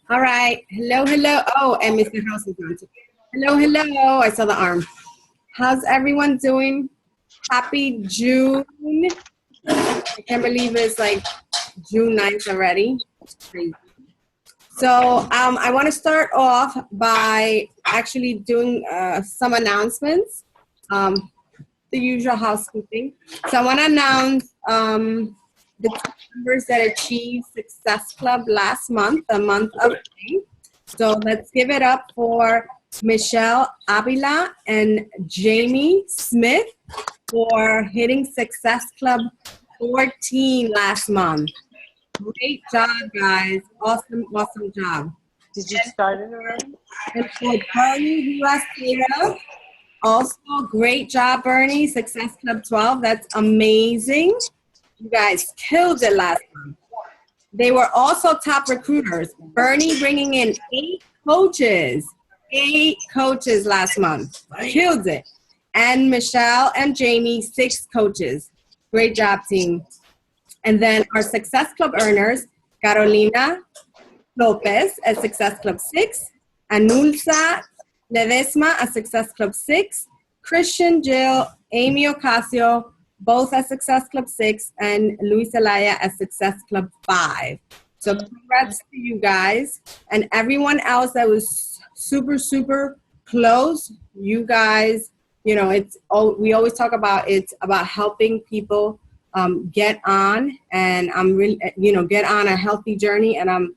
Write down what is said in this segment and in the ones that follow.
All right. Hello, hello. Oh, and Mr. House is on too. Hello, hello. I saw the arm. How's everyone doing? Happy June. I can't believe it's like June 9th already. It's crazy. So I want to start off by actually doing some announcements, the usual housekeeping. So I want to announce the team members that achieved Success Club last month, the month of May. So let's give it up for Michelle Avila and Jamie Smith for hitting Success Club 14 last month. Great job, guys. Awesome, awesome job. Did you start it already? And for Bernie Rastira, also great job, Bernie. Success Club 12. That's amazing. You guys killed it last month. They were also top recruiters. Bernie bringing in 8 coaches. 8 coaches last month. Killed it. And Michelle and Jamie, 6 coaches. Great job, team. And then our Success Club earners, Carolina Lopez at Success Club 6, Anulsa Ledesma at Success Club 6, Christian Jill, Amy Ocasio, both at Success Club 6, and Luis Alaya at Success Club 5. So congrats to you guys. And everyone else that was super, super close, you guys, you know, we always talk about it's about helping people get on, and I'm really, get on a healthy journey, and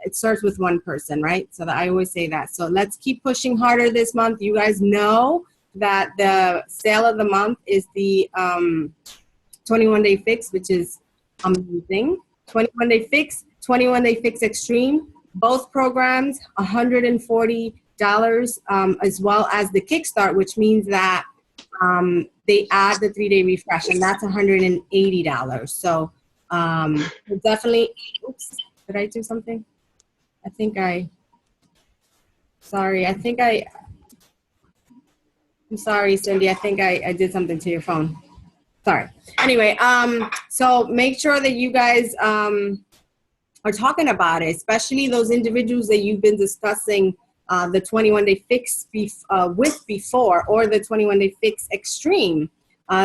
it starts with one person, right? So I always say that. So let's keep pushing harder this month. You guys know that the sale of the month is the 21-day fix, which is amazing. 21-day fix, 21-day fix extreme, both programs, $140, as well as the kickstart, which means that they add the 3-day refresh, and that's $180. So definitely, oops, did I do something? I'm sorry, Cindy. I think I did something to your phone. Sorry. Anyway, so make sure that you guys are talking about it, especially those individuals that you've been discussing the 21-day fix with before, or the 21-day fix extreme.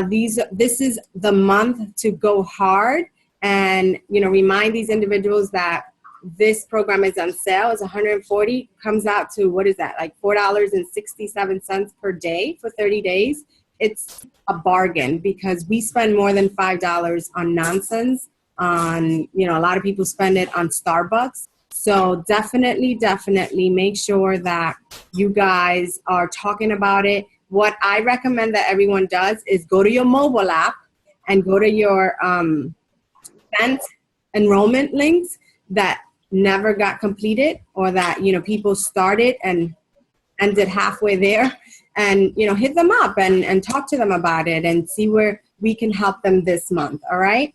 This is the month to go hard, and remind these individuals that this program is on sale. It's $140, comes out to, what is that, like $4.67 per day for 30 days. It's a bargain because we spend more than $5 on nonsense. A lot of people spend it on Starbucks. So definitely make sure that you guys are talking about it. What I recommend that everyone does is go to your mobile app and go to your sent enrollment links that never got completed, or that people started and ended halfway there, and hit them up and talk to them about it and see where we can help them this month. All right.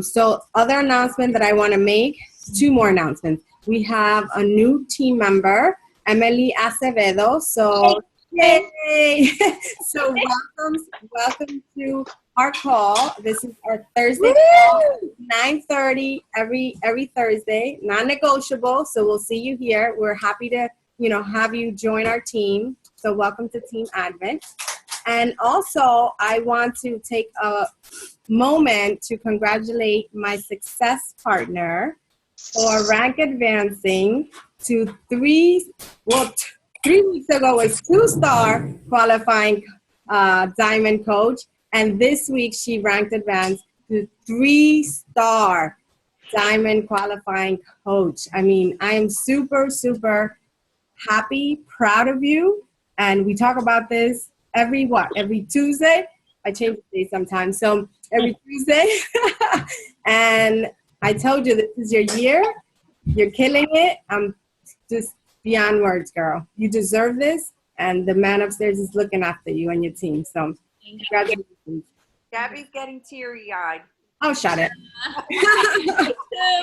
So other announcement that I want to make, 2 more announcements. We have a new team member, Emily Acevedo. So yay! So welcome to our call. This is our Thursday call, 9:30 every Thursday, non-negotiable. So we'll see you here. We're happy to have you join our team. So welcome to Team Advent. And also, I want to take a moment to congratulate my success partner for rank advancing to 3 weeks ago was 2-star qualifying diamond coach, and this week she ranked advanced to 3-star diamond qualifying coach. I mean, I am super, super happy, proud of you, and we talk about this every Tuesday. I change the day sometimes, so every Tuesday. And I told you, this is your year. You're killing it. I'm just beyond words, girl. You deserve this, and the man upstairs is looking after you and your team. So congratulations. Gabby's getting teary-eyed. Oh, shut it.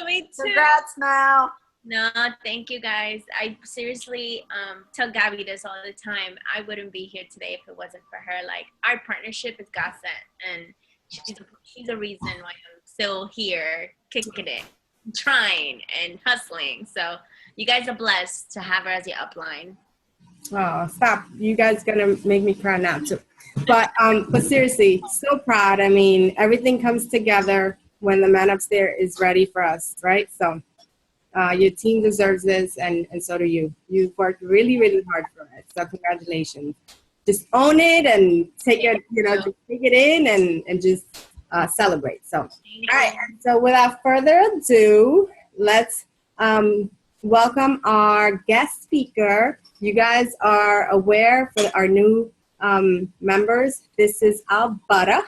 Me too. Congrats now. No, thank you guys. I seriously tell Gabby this all the time. I wouldn't be here today if it wasn't for her. Like, our partnership is God sent, and she's a reason why I'm still here kicking it. trying and hustling. So you guys are blessed to have her as your upline. Oh, stop. You guys gonna make me cry now too. But seriously, so proud. I mean, everything comes together when the man upstairs is ready for us, right? So your team deserves this, and so do you. You've worked really, really hard for it. So congratulations. Just own it and take it, just take it in and just celebrate. So, all right. So without further ado, let's welcome our guest speaker. You guys are aware for our new members. This is Butta.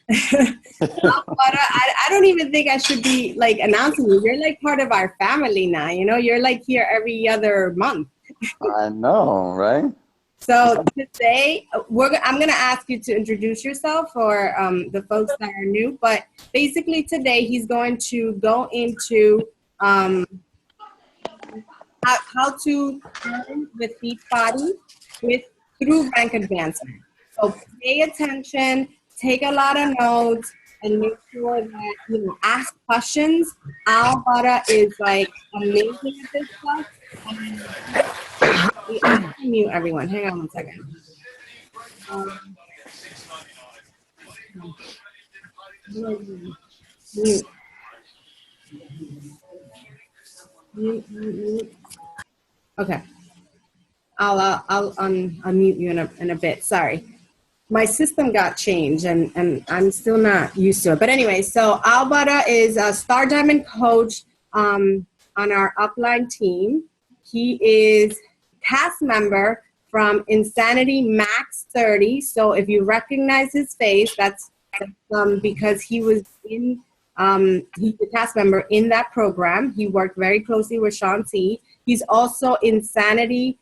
Butta, I don't even think I should be like announcing you. You're like part of our family now. You're like here every other month. I know, right? So today, I'm going to ask you to introduce yourself for the folks that are new. But basically today, he's going to go into how to earn with Beachbody through rank advancement. So pay attention, take a lot of notes, and make sure that ask questions. Al Butta is like amazing at this stuff. I'm gonna mute everyone. Hang on one second. Mute. Mute. Okay. I'll unmute you in a bit. Sorry. My system got changed and I'm still not used to it. But anyway, so Al Butta is a Star Diamond coach on our upline team. He is cast member from Insanity Max 30. So if you recognize his face, that's because he was he's a cast member in that program. He worked very closely with Sean T. He's also Insanity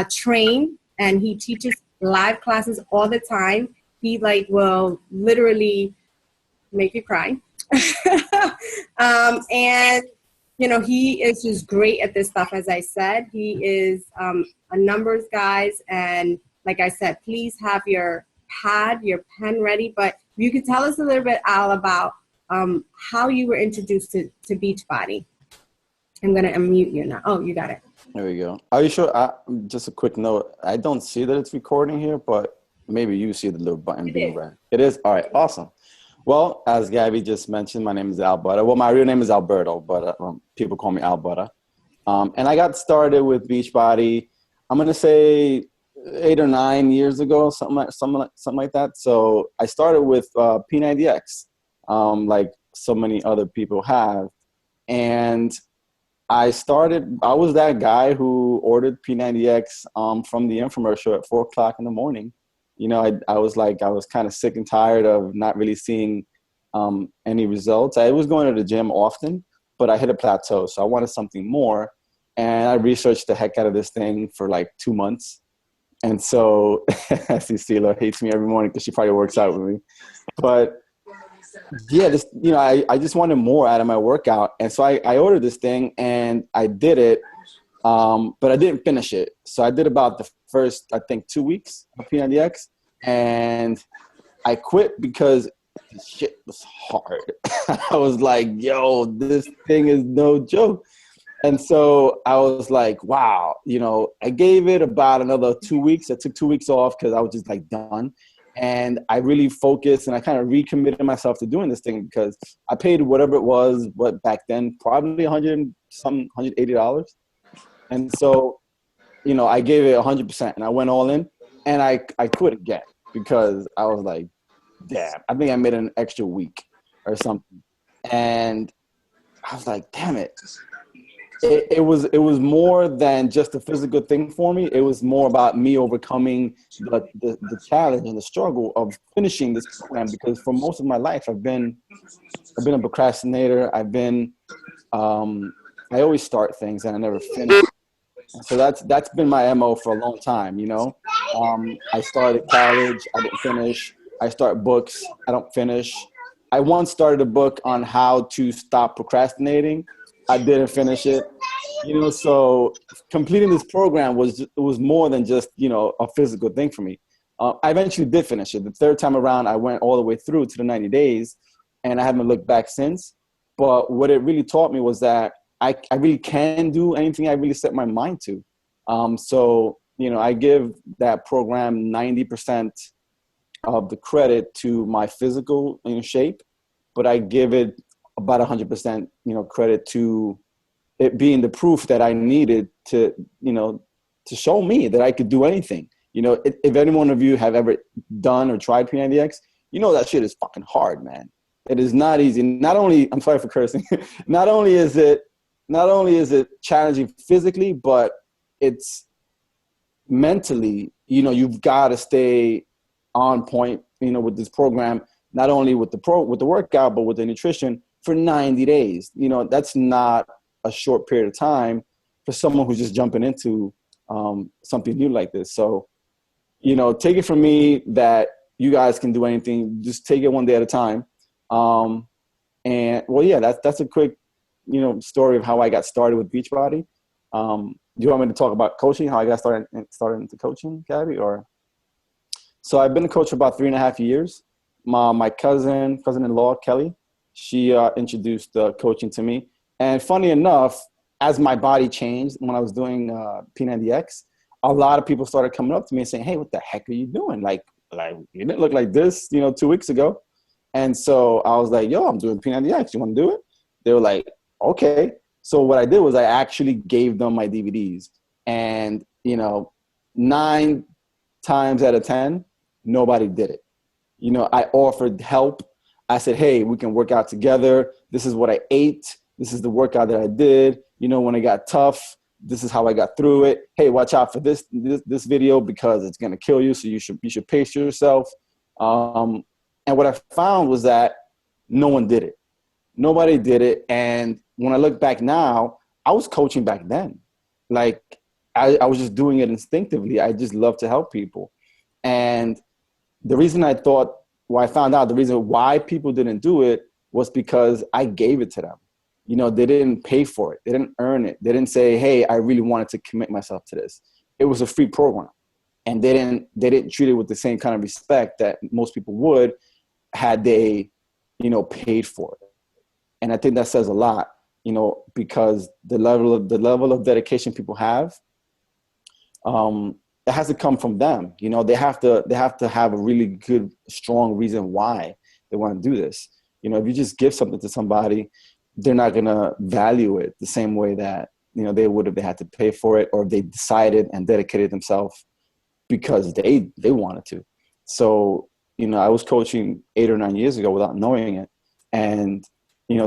trained, and he teaches live classes all the time. He will literally make you cry. And he is just great at this stuff. As I said, he is a numbers guys, and like I said, please have your pen ready. But you could tell us a little bit, Al, about how you were introduced to Beachbody. I'm gonna unmute you now. Oh, you got it. There we go. Are you sure? Just a quick note. I don't see that it's recording here, but maybe you see the little button being red. It is? All right, awesome. Well, as Gabby just mentioned, my name is Al Butta. Well, my real name is Alberto, but people call me Al Butta. And I got started with Beachbody, I'm going to say 8 or 9 years ago, something like that. So I started with P90X, like so many other people have. And I was that guy who ordered P90X from the infomercial at 4 o'clock in the morning. I was kind of sick and tired of not really seeing any results. I was going to the gym often, but I hit a plateau. So I wanted something more. And I researched the heck out of this thing for like 2 months. And so I see Sela hates me every morning because she probably works out with me. But yeah, I just wanted more out of my workout. And so I ordered this thing and I did it, but I didn't finish it. So I did about the first, I think, 2 weeks of P90X, and I quit because the shit was hard. I was like, yo, this thing is no joke. And so I was like, wow, I gave it about another 2 weeks. I took 2 weeks off because I was just like done. And I really focused and I kind of recommitted myself to doing this thing because I paid whatever it was, back then, probably $180. And so, I gave it 100% and I went all in, and I quit again because I was like, damn, I think I made an extra week or something. And I was like, damn it. It was more than just a physical thing for me. It was more about me overcoming the challenge and the struggle of finishing this program, because for most of my life I've been a procrastinator. I always start things and I never finish. So that's been my MO for a long time, I started college, I didn't finish. I start books, I don't finish. I once started a book on how to stop procrastinating. I didn't finish it. So completing this program was more than just, a physical thing for me. I eventually did finish it. The third time around, I went all the way through to the 90 days, and I haven't looked back since. But what it really taught me was that I really can do anything I really set my mind to. So, I give that program 90% of the credit to my physical shape, but I give it about 100%, credit to it being the proof that I needed to show me that I could do anything. If any one of you have ever done or tried P90X, that shit is fucking hard, man. It is not easy. Not only, I'm sorry for cursing, not only is it challenging physically, but it's mentally, you've got to stay on point, with this program, not only with the workout, but with the nutrition for 90 days. That's not a short period of time for someone who's just jumping into something new like this. So, take it from me that you guys can do anything. Just take it one day at a time. And well, yeah, that's a quick, story of how I got started with Beachbody. Do you want me to talk about coaching, how I got started into coaching, Gabby? So I've been a coach for about 3.5 years. My cousin-in-law, Kelly, she introduced coaching to me. And funny enough, as my body changed when I was doing P90X, a lot of people started coming up to me and saying, "Hey, what the heck are you doing? Like you didn't look like this, 2 weeks ago." And so I was like, "Yo, I'm doing P90X. You want to do it?" They were like, "Okay." So what I did was I actually gave them my DVDs, and 9 times out of 10, nobody did it. I offered help. I said, "Hey, we can work out together. This is what I ate. This is the workout that I did. When it got tough, this is how I got through it. Hey, watch out for this video because it's gonna kill you. So you should pace yourself." And what I found was that no one did it. Nobody did it. And when I look back now, I was coaching back then. Like I was just doing it instinctively. I just love to help people. And the reason I found out the reason why people didn't do it was because I gave it to them. They didn't pay for it. They didn't earn it. They didn't say, "Hey, I really wanted to commit myself to this." It was a free program. And they didn't treat it with the same kind of respect that most people would had they, paid for it. And I think that says a lot, because the level of dedication people have, it has to come from them. They have to have a really good, strong reason why they want to do this. If you just give something to somebody, they're not going to value it the same way that, they would if they had to pay for it, or if they decided and dedicated themselves because they wanted to. So, I was coaching 8 or 9 years ago without knowing it. And,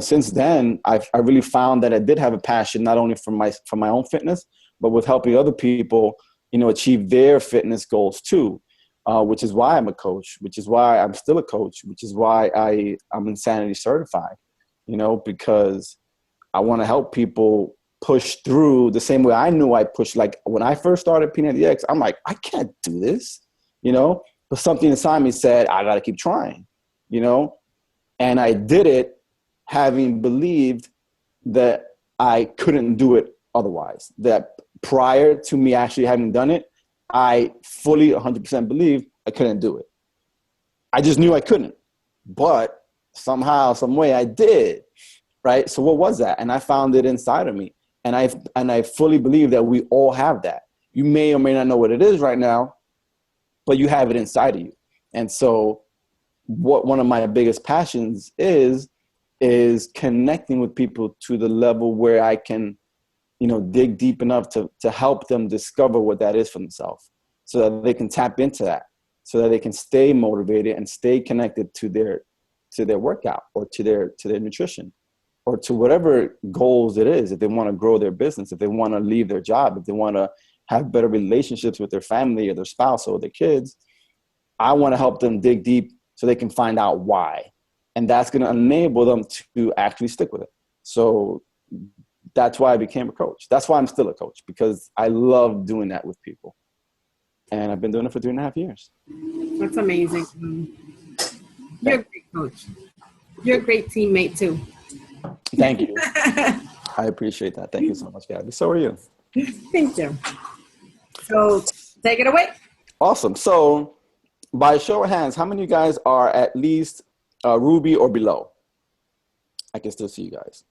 since then I really found that I did have a passion, not only for my own fitness, but with helping other people, achieve their fitness goals too, which is why I'm a coach, which is why I'm still a coach, which is why I'm Insanity certified, because I want to help people push through the same way I knew I pushed. Like when I first started P90X, I'm like, I can't do this, but something inside me said, I got to keep trying, and I did it having believed that I couldn't do it otherwise, that prior to me actually having done it, I fully 100% believed I couldn't do it. I just knew I couldn't, but somehow, some way I did, right? So what was that? And I found it inside of me. And I fully believe that we all have that. You may or may not know what it is right now, but you have it inside of you. And so what one of my biggest passions is connecting with people to the level where I can, dig deep enough to help them discover what that is for themselves, so that they can tap into that, so that they can stay motivated and stay connected to their workout, or to their nutrition, or to whatever goals it is. If they want to grow their business, if they want to leave their job, if they want to have better relationships with their family or their spouse or their kids, I want to help them dig deep so they can find out why. And that's going to enable them to actually stick with it. So that's why I became a coach. That's why I'm still a coach, because I love doing that with people. And I've been doing it for 3.5 years. That's amazing. You're a great coach. You're a great teammate too. Thank you. I appreciate that. Thank you so much, Gabby. So are you. Thank you. So take it away. Awesome. So by show of hands, how many of you guys are at least Ruby or below? I can still see you guys.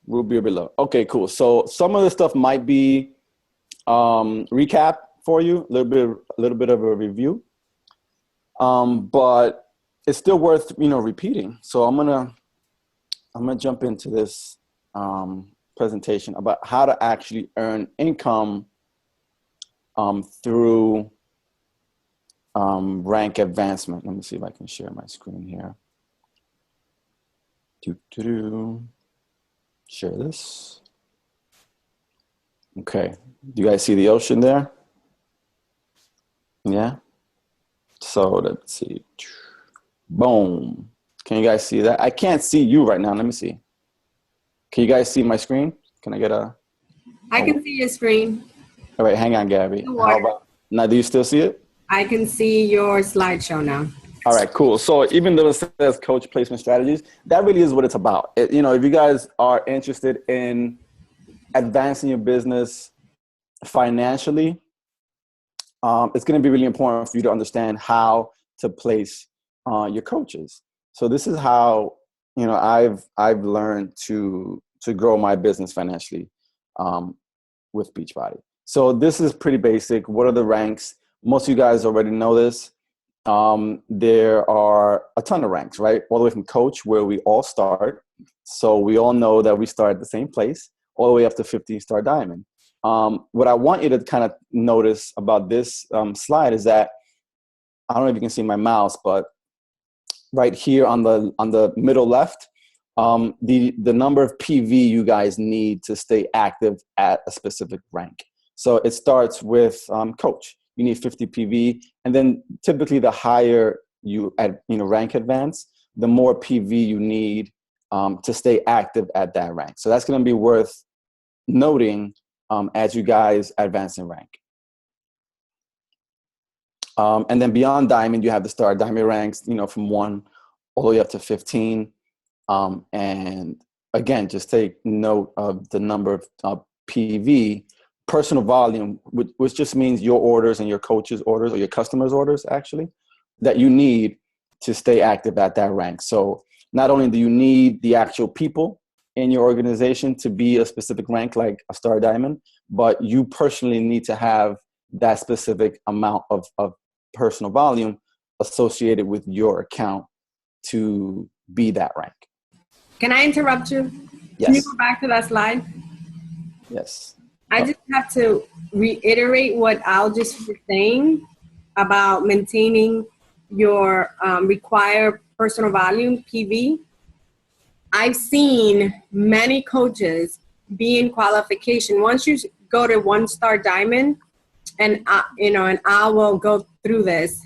We'll be below. Okay, cool. So some of the stuff might be recap for you, a little bit of a review. But it's still worth, repeating. So I'm gonna jump into this presentation about how to actually earn income through rank advancement. Let me see if I can share my screen here. Share this. Okay. Do you guys see the ocean there? Yeah. So let's see. Boom. Can you guys see that? I can't see you right now. Let me see. Can you guys see my screen? Can I get a? I can see your screen. All right, hang on, Gabby. How about now? Do you still see it? I can see your slideshow now. All right, cool. So even though it says coach placement strategies, that really is what it's about. If you guys are interested in advancing your business financially, it's going to be really important for you to understand how to place your coaches. So this is how I've learned to grow my business financially with Beachbody. So this is pretty basic. What are the ranks? Most of you guys already know this. There are a ton of ranks, right? All the way from coach, where we all start. So we all know that we start at the same place, all the way up to 15-star diamond. What I want you to kind of notice about this slide is that, I don't know if you can see my mouse, but right here on the middle left, the number of PV you guys need to stay active at a specific rank. So it starts with coach. You need 50 PV, and then typically the higher you rank advance, the more PV you need to stay active at that rank. So that's going to be worth noting as you guys advance in rank. And then beyond diamond, you have the star diamond ranks, from 1 all the way up to 15. And again, just take note of the number of PV, personal volume, which just means your orders and your coach's orders, or your customers' orders, actually, that you need to stay active at that rank. So not only do you need the actual people in your organization to be a specific rank, like a star diamond, but you personally need to have that specific amount of personal volume associated with your account to be that rank. Can I interrupt you? Yes. Can you go back to that slide? Yes. I just have to reiterate what Al just was saying about maintaining your required personal volume, PV. I've seen many coaches be in qualification. Once you go to 1-star diamond, and and I will go through this.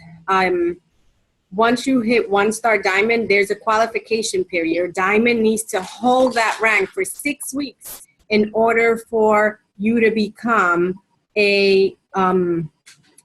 Once you hit 1-star diamond, there's a qualification period. Your diamond needs to hold that rank for 6 weeks in order for you to become a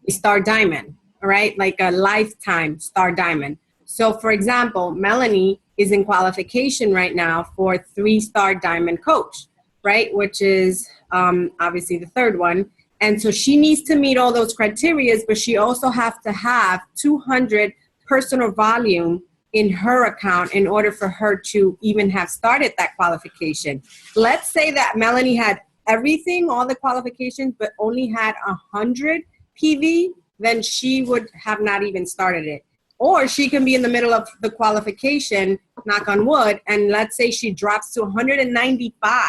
star diamond, all right? Like a lifetime star diamond. So for example, Melanie is in qualification right now for 3-star diamond coach, right? Which is obviously the third one. And so she needs to meet all those criteria, but she also has to have 200 personal volume in her account in order for her to even have started that qualification. Let's say that Melanie had everything, all the qualifications, but only had 100 PV, then she would have not even started it. Or she can be in the middle of the qualification, knock on wood, and let's say she drops to 195.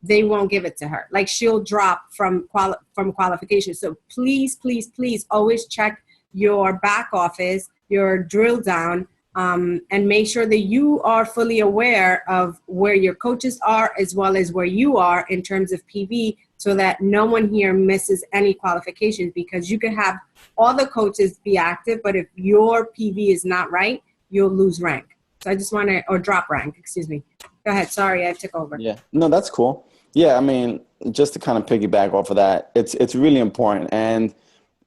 They won't give it to her. Like, she'll drop from qualification. So please, please, please always check your back office, your drill down, and make sure that you are fully aware of where your coaches are as well as where you are in terms of PV, so that no one here misses any qualifications, because you could have all the coaches be active, but if your PV is not right, you'll lose rank. So I just want to, or drop rank, excuse me. Go ahead. Sorry, I took over. Yeah, no, that's cool. Yeah, I mean, just to kind of piggyback off of that, it's really important. And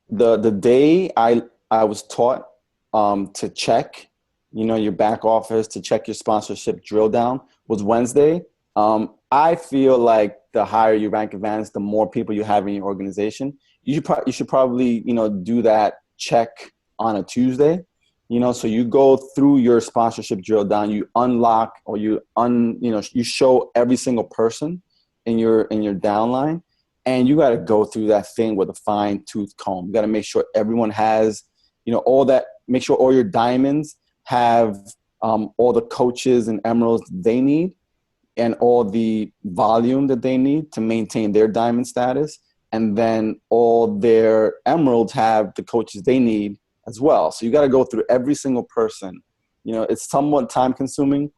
the day I was taught to check, your back office, to check your sponsorship drill down, was Wednesday. I feel like the higher you rank advance, the more people you have in your organization. You should probably, do that check on a Tuesday, So you go through your sponsorship drill down, you unlock or you show every single person in your downline, and you got to go through that thing with a fine tooth comb. You got to make sure everyone has, all that, make sure all your diamonds have all the coaches and emeralds they need and all the volume that they need to maintain their diamond status. And then all their emeralds have the coaches they need as well. So you got to go through every single person. It's somewhat time consuming.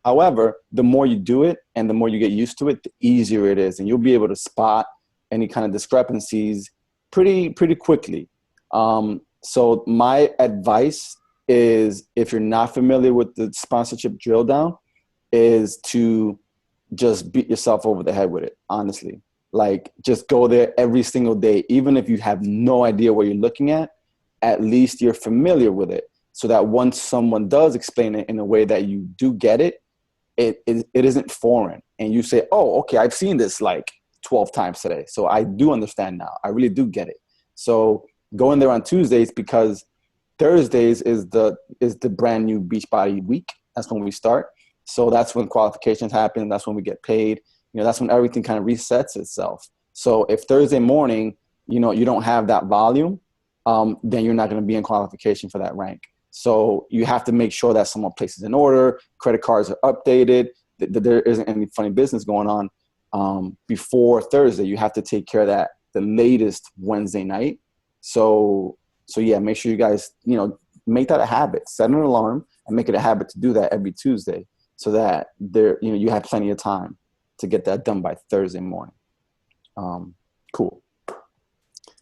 However, the more you do it and the more you get used to it, the easier it is. And you'll be able to spot any kind of discrepancies pretty quickly. So my advice is, if you're not familiar with the sponsorship drill down, is to just beat yourself over the head with it, honestly. Like, just go there every single day. Even if you have no idea what you're looking at least you're familiar with it, so that once someone does explain it in a way that you do get it, it isn't foreign. And you say, oh, okay, I've seen this like 12 times today. So I do understand now. I really do get it. So go in there on Tuesdays, because Thursdays is the brand new Beachbody week. That's when we start. So that's when qualifications happen. That's when we get paid. That's when everything kind of resets itself. So if Thursday morning, you don't have that volume, then you're not going to be in qualification for that rank. So you have to make sure that someone places an order, credit cards are updated, that there isn't any funny business going on before Thursday. You have to take care of that the latest Wednesday night. So yeah, make sure you guys, make that a habit. Set an alarm and make it a habit to do that every Tuesday, so that you have plenty of time to get that done by Thursday morning. Cool.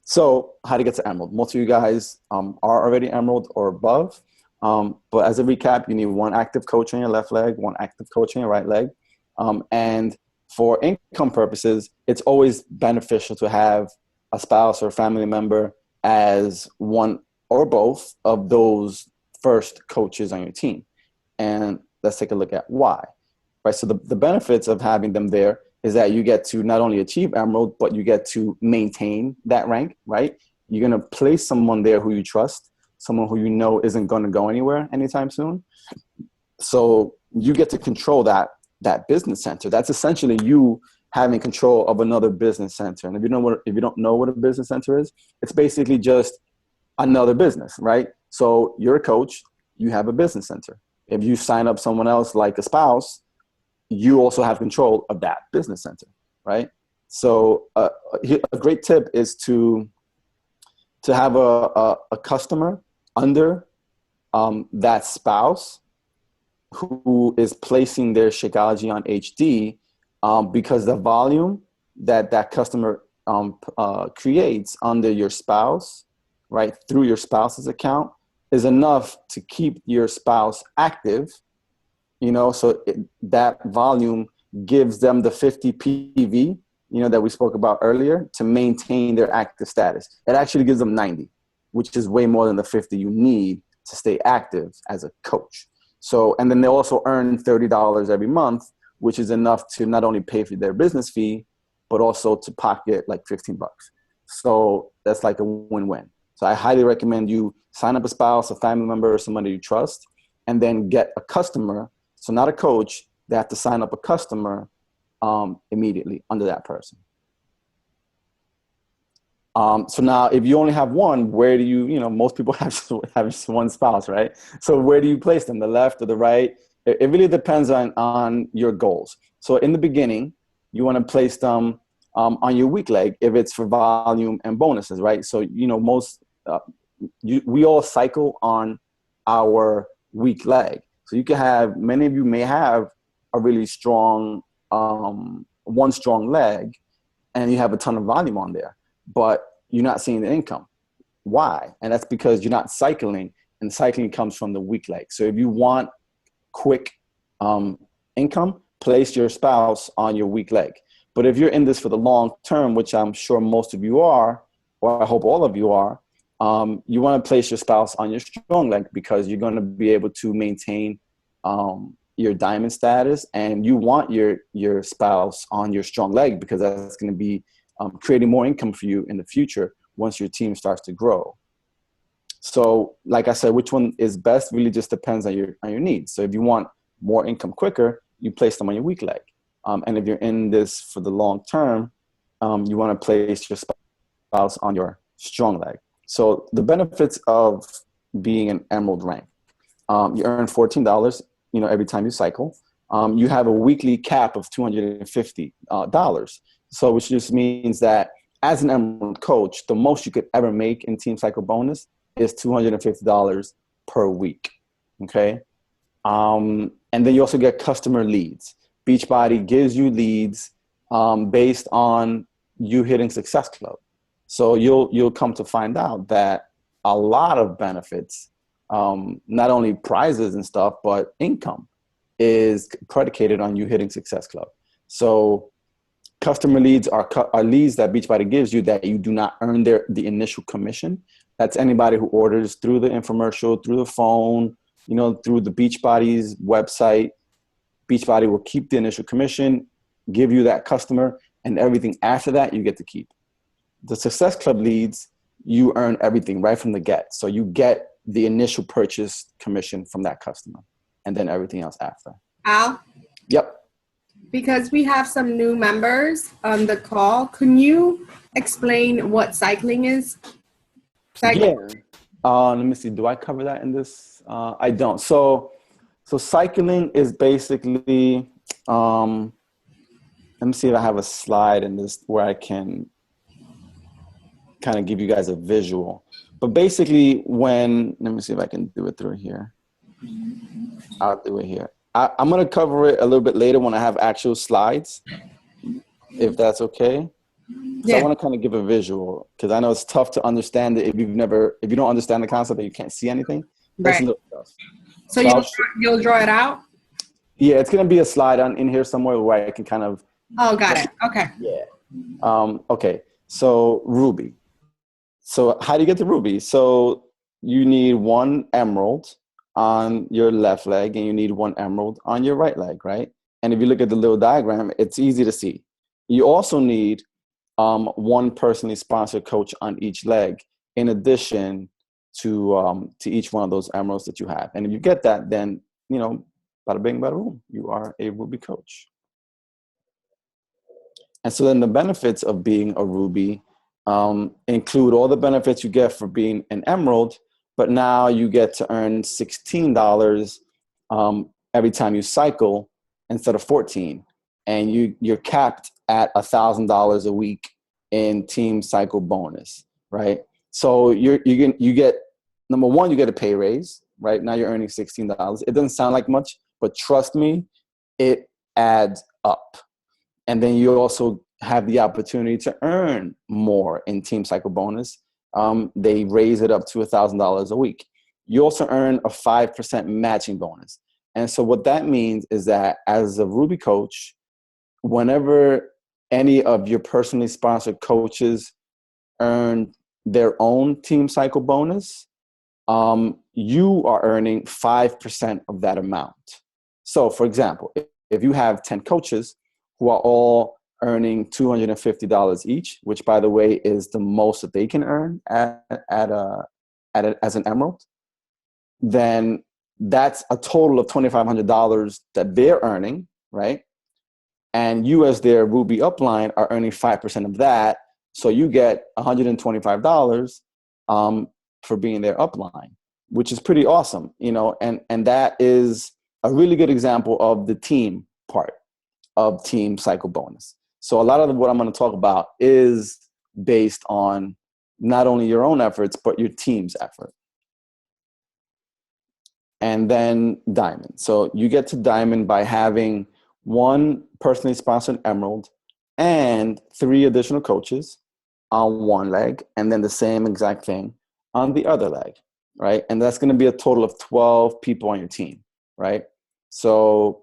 So how to get to Emerald. Most of you guys are already Emerald or above. But as a recap, you need one active coach on your left leg, one active coach on your right leg. And for income purposes, it's always beneficial to have a spouse or family member as one or both of those first coaches on your team. And let's take a look at why. Right. So the benefits of having them there is that you get to not only achieve Emerald, but you get to maintain that rank, right? You're going to place someone there who you trust, someone who isn't going to go anywhere anytime soon. So you get to control that business center. That's essentially you having control of another business center. And if you don't know what a business center is, it's basically just another business, right? So you're a coach, you have a business center. If you sign up someone else like a spouse, you also have control of that business center, right? So a great tip is to have a customer under that spouse who is placing their Shakeology on HD, because the volume that customer creates under your spouse, right, through your spouse's account, is enough to keep your spouse active. So that volume gives them the 50 PV, that we spoke about earlier, to maintain their active status. It actually gives them 90, which is way more than the 50 you need to stay active as a coach. So, and then they also earn $30 every month, which is enough to not only pay for their business fee, but also to pocket like $15. So that's like a win-win. So I highly recommend you sign up a spouse, a family member, or somebody you trust, and then get a customer. So not a coach, they have to sign up a customer immediately under that person. So now if you only have one, where do most people have just one spouse, right? So where do you place them, the left or the right? It really depends on your goals. So in the beginning, you want to place them on your weak leg if it's for volume and bonuses, right? So, we all cycle on our weak leg. So many of you may have a really strong, one strong leg, and you have a ton of volume on there, but you're not seeing the income. Why? And that's because you're not cycling, and cycling comes from the weak leg. So if you want quick income, place your spouse on your weak leg. But if you're in this for the long term, which I'm sure most of you are, or I hope all of you are, you want to place your spouse on your strong leg, because you're going to be able to maintain your diamond status, and you want your spouse on your strong leg, because that's going to be creating more income for you in the future once your team starts to grow. So like I said, which one is best really just depends on your needs. So if you want more income quicker, you place them on your weak leg. And if you're in this for the long term, you want to place your spouse on your strong leg. So the benefits of being an emerald rank, you earn $14, every time you cycle. You have a weekly cap of $250. So which just means that as an emerald coach, the most you could ever make in team cycle bonus is $250 per week. Okay. And then you also get customer leads. Beachbody gives you leads based on you hitting Success Club. So you'll come to find out that a lot of benefits, not only prizes and stuff, but income is predicated on you hitting Success Club. So customer leads are leads that Beachbody gives you that you do not earn the initial commission. That's anybody who orders through the infomercial, through the phone, through the Beachbody's website. Beachbody will keep the initial commission, give you that customer, and everything after that you get to keep. The Success Club leads, you earn everything right from the get. So you get the initial purchase commission from that customer and then everything else after. Al? Yep. Because we have some new members on the call, can you explain what cycling is? Yeah. Let me see. Do I cover that in this? I don't. So cycling is basically, let me see if I have a slide in this where I can kind of give you guys a visual. But basically let me see if I can do it through here. I'll do it here. I'm going to cover it a little bit later when I have actual slides, if that's okay. So I want to kind of give a visual because I know it's tough to understand it if you don't understand the concept and you can't see anything. That's a little tough. So you'll draw it out? Yeah, it's going to be a slide in here somewhere where I can kind of. Oh, got it. Okay. Yeah. Okay. So Ruby. So how do you get to Ruby? So you need one emerald on your left leg and you need one emerald on your right leg, right? And if you look at the little diagram, it's easy to see. You also need one personally sponsored coach on each leg in addition to each one of those emeralds that you have. And if you get that, then, bada bing, bada boom, you are a Ruby coach. And so then the benefits of being a Ruby include all the benefits you get for being an emerald, but now you get to earn $16 every time you cycle instead of $14. And you're capped at $1,000 a week in team cycle bonus, right? So you get, number one, you get a pay raise, right? Now you're earning $16. It doesn't sound like much, but trust me, it adds up. And then you also have the opportunity to earn more in team cycle bonus. They raise it up to $1,000 a week. You also earn a 5% matching bonus. And so what that means is that as a Ruby coach, whenever any of your personally sponsored coaches earn their own team cycle bonus, you are earning 5% of that amount. So for example, if you have 10 coaches who are all earning $250 each, which by the way is the most that they can earn as an emerald, then that's a total of $2,500 that they're earning, right? And you as their Ruby upline are earning 5% of that. So you get $125 for being their upline, which is pretty awesome, and that is a really good example of the team part of team cycle bonus. So a lot of what I'm going to talk about is based on not only your own efforts, but your team's effort. And then Diamond. So you get to Diamond by having one personally sponsored emerald and 3 additional coaches on one leg, and then the same exact thing on the other leg, right? And that's going to be a total of 12 people on your team, right? So,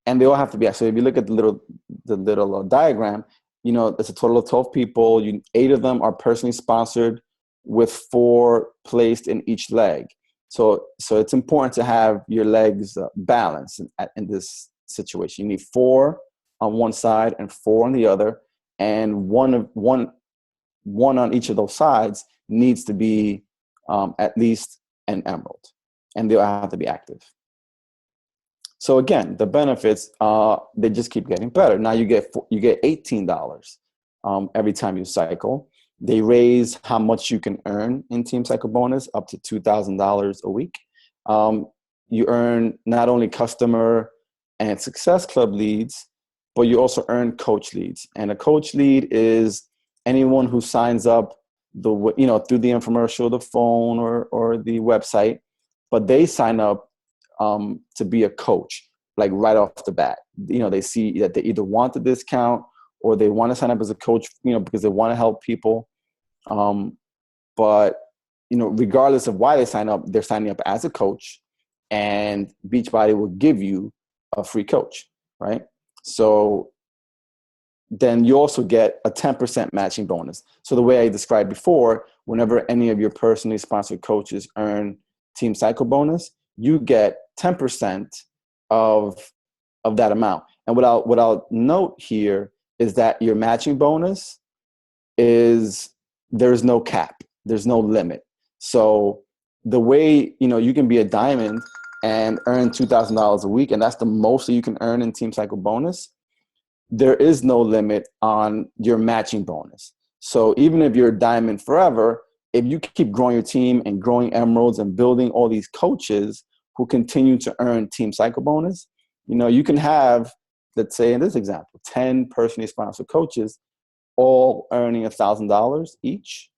and they all have to be, so if you look at the little diagram, it's a total of 12 people. 8 of them are personally sponsored with 4 placed in each leg. So it's important to have your legs balanced in this situation. You need 4 on one side and 4 on the other, and one on each of those sides needs to be at least an emerald, and they'll have to be active. So again, the benefits, they just keep getting better. Now you get $18 every time you cycle. They raise how much you can earn in Team Cycle Bonus up to $2,000 a week. You earn not only customer and success club leads, but you also earn coach leads. And a coach lead is anyone who signs up through the infomercial, the phone, or the website, but they sign up to be a coach, like right off the bat. They see that they either want the discount or they want to sign up as a coach, because they want to help people. But regardless of why they sign up, they're signing up as a coach, and Beachbody will give you a free coach, right? So then you also get a 10% matching bonus. So the way I described before, whenever any of your personally sponsored coaches earn Team Cycle Bonus, you get 10% of that amount. And what I'll note here is that your matching bonus there's no cap, there's no limit. So the way you can be a diamond and earn $2,000 a week, and that's the most that you can earn in Team Cycle Bonus, there is no limit on your matching bonus. So even if you're a diamond forever, if you keep growing your team and growing emeralds and building all these coaches who continue to earn Team Cycle Bonus, you can have, let's say in this example, 10 personally sponsored coaches all earning $1,000 each,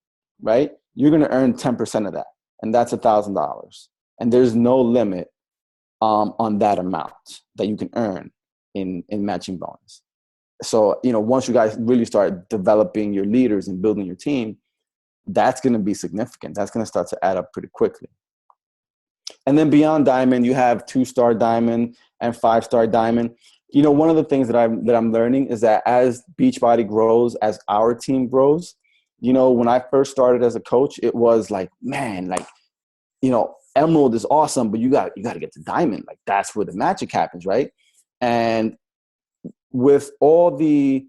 right? You're going to earn 10% of that, and that's $1,000. And there's no limit on that amount that you can earn in matching bonus. So, once you guys really start developing your leaders and building your team, that's going to be significant. That's going to start to add up pretty quickly. And then beyond diamond, you have 2-star diamond and 5-star diamond. One of the things that I'm learning is that as Beachbody grows, as our team grows, when I first started as a coach, it was like, man, emerald is awesome, but you got to get to diamond. Like, that's where the magic happens, right? And with all the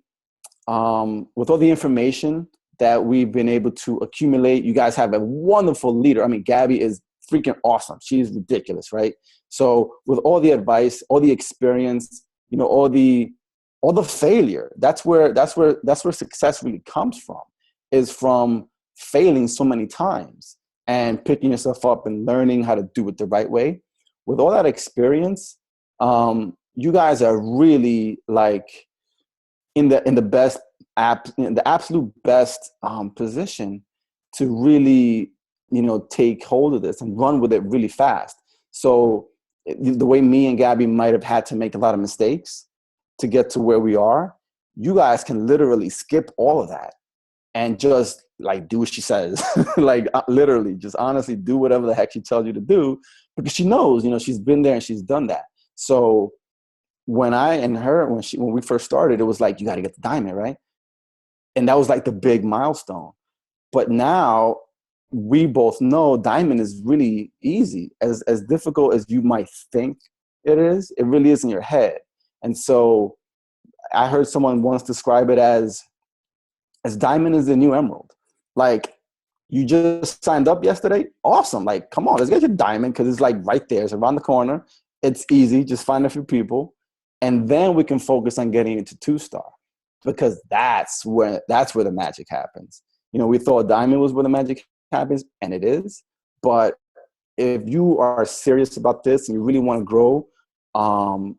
information that we've been able to accumulate, you guys have a wonderful leader. I mean, Gabby is freaking awesome. She's ridiculous, right? So with all the advice, all the experience, all the failure, that's where success really comes from, is from failing so many times and picking yourself up and learning how to do it the right way. With all that experience, you guys are really like in the absolute best position to really take hold of this and run with it really fast. So the way me and Gabby might have had to make a lot of mistakes to get to where we are, you guys can literally skip all of that and just like do what she says. Like literally just honestly do whatever the heck she tells you to do, because she knows, she's been there and she's done that. So when we first started, it was like, you got to get the diamond, right? And that was like the big milestone. But now we both know diamond is really easy. As difficult as you might think it is, it really is in your head. And so I heard someone once describe it as diamond is the new emerald. Like, you just signed up yesterday. Awesome. Like, come on, let's get your diamond, because it's like right there. It's around the corner. It's easy. Just find a few people. And then we can focus on getting into 2-star, because that's where the magic happens. We thought diamond was where the magic happens, and it is. But if you are serious about this and you really want to grow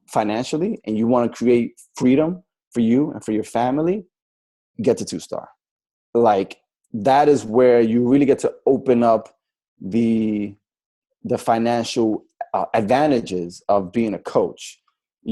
financially, and you want to create freedom for you and for your family, get to 2-star. Like, that is where you really get to open up the financial advantages of being a coach.